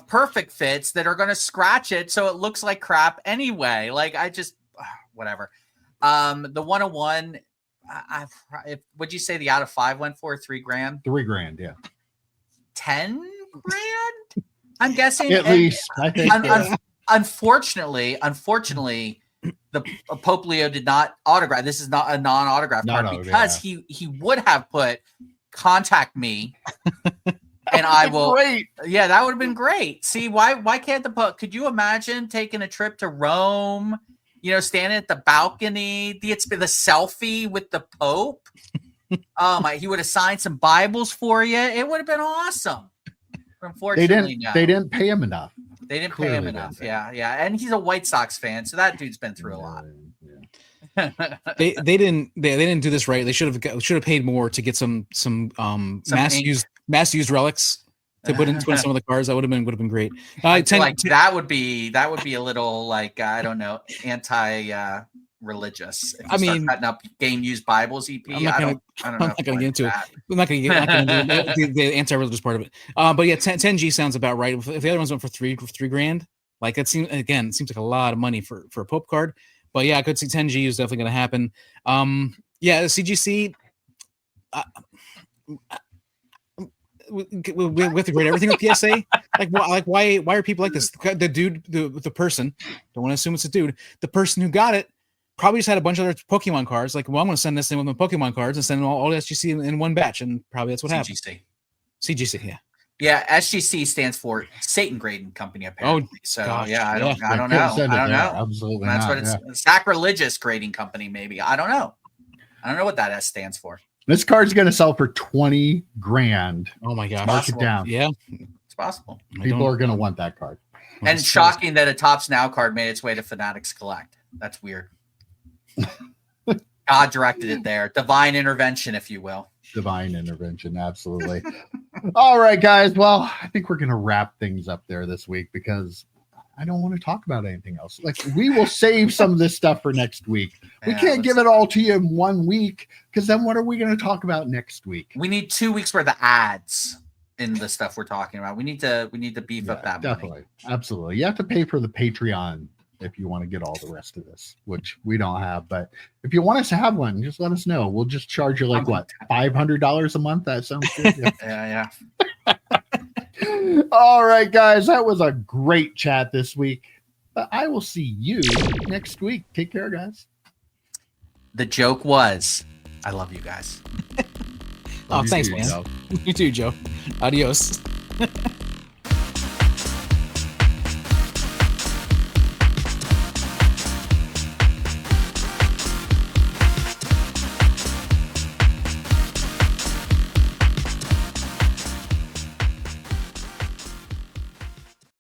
[SPEAKER 3] perfect fits that are going to scratch it so it looks like crap anyway. Like, I just whatever. The 1-of-1. Would you say the out of 5 went for $3,000?
[SPEAKER 1] $3,000, yeah.
[SPEAKER 3] 10 grand? I'm guessing
[SPEAKER 1] at least. I think.
[SPEAKER 3] Unfortunately, the Pope Leo did not autograph. This is not a non-autograph card because he would have put contact me, and I will. Great. Yeah, that would have been great. See, why can't the Pope? Could you imagine taking a trip to Rome? Standing at the balcony, the selfie with the Pope. Oh my! He would have signed some Bibles for you. It would have been awesome. Unfortunately,
[SPEAKER 1] they didn't pay him enough.
[SPEAKER 3] They didn't pay him enough. Yeah. And he's a White Sox fan, so that dude's been through a lot.
[SPEAKER 2] Yeah. they didn't do this right. They should have paid more to get some mass used relics to put into some of the cars. That would have been great.
[SPEAKER 3] That would be a little like, I don't know, anti religious.
[SPEAKER 2] I mean,
[SPEAKER 3] cutting up game used Bibles, EP.
[SPEAKER 2] I'm not going to get into it. I'm not going to get into the anti-religious part of it. But yeah, 10G sounds about right. If the other ones went for $3,000, like it seems like a lot of money for a Pope card. But yeah, I could see 10G is definitely going to happen. Yeah, the CGC. We have to grade everything with PSA. Why are people like this? The dude, the person. Don't want to assume it's a dude. The person who got it probably just had a bunch of other Pokemon cards. Like, well, I'm going to send this in with my Pokemon cards and send all the SGC in one batch, and probably that's what happened. CGC, yeah.
[SPEAKER 3] Yeah, SGC stands for Satan Grading Company, apparently. So
[SPEAKER 2] gosh,
[SPEAKER 3] yeah, I don't know.
[SPEAKER 1] Said it
[SPEAKER 3] I don't
[SPEAKER 1] there.
[SPEAKER 3] know.
[SPEAKER 1] Absolutely
[SPEAKER 3] That's
[SPEAKER 1] not.
[SPEAKER 3] what it's sacrilegious grading company, maybe. I don't know. I don't know what that S stands for.
[SPEAKER 1] This card's going to sell for 20 grand.
[SPEAKER 2] Oh my gosh.
[SPEAKER 1] Mark it down.
[SPEAKER 2] Yeah.
[SPEAKER 3] It's possible.
[SPEAKER 1] People are going to want that card.
[SPEAKER 3] And shocking that a Topps Now card made its way to Fanatics Collect. That's weird. God directed it there. Divine intervention, if you will.
[SPEAKER 1] Divine intervention, absolutely. All right, guys. Well, I think we're going to wrap things up there this week because I don't want to talk about anything else. Like, we will save some of this stuff for next week. We can't give it all to you in 1 week because then what are we going to talk about next week?
[SPEAKER 3] We need 2 weeks worth of ads in the stuff we're talking about. We need to beef up that
[SPEAKER 1] definitely.
[SPEAKER 3] money.
[SPEAKER 1] Absolutely. You have to pay for the Patreon if you want to get all the rest of this, which we don't have. But if you want us to have one, just let us know. We'll just charge you like what, $500 a month? That sounds good.
[SPEAKER 3] Yeah.
[SPEAKER 1] All right, guys. That was a great chat this week. But I will see you next week. Take care, guys.
[SPEAKER 3] The joke was, I love you guys.
[SPEAKER 2] Thanks, man. You too, Joe. Adios.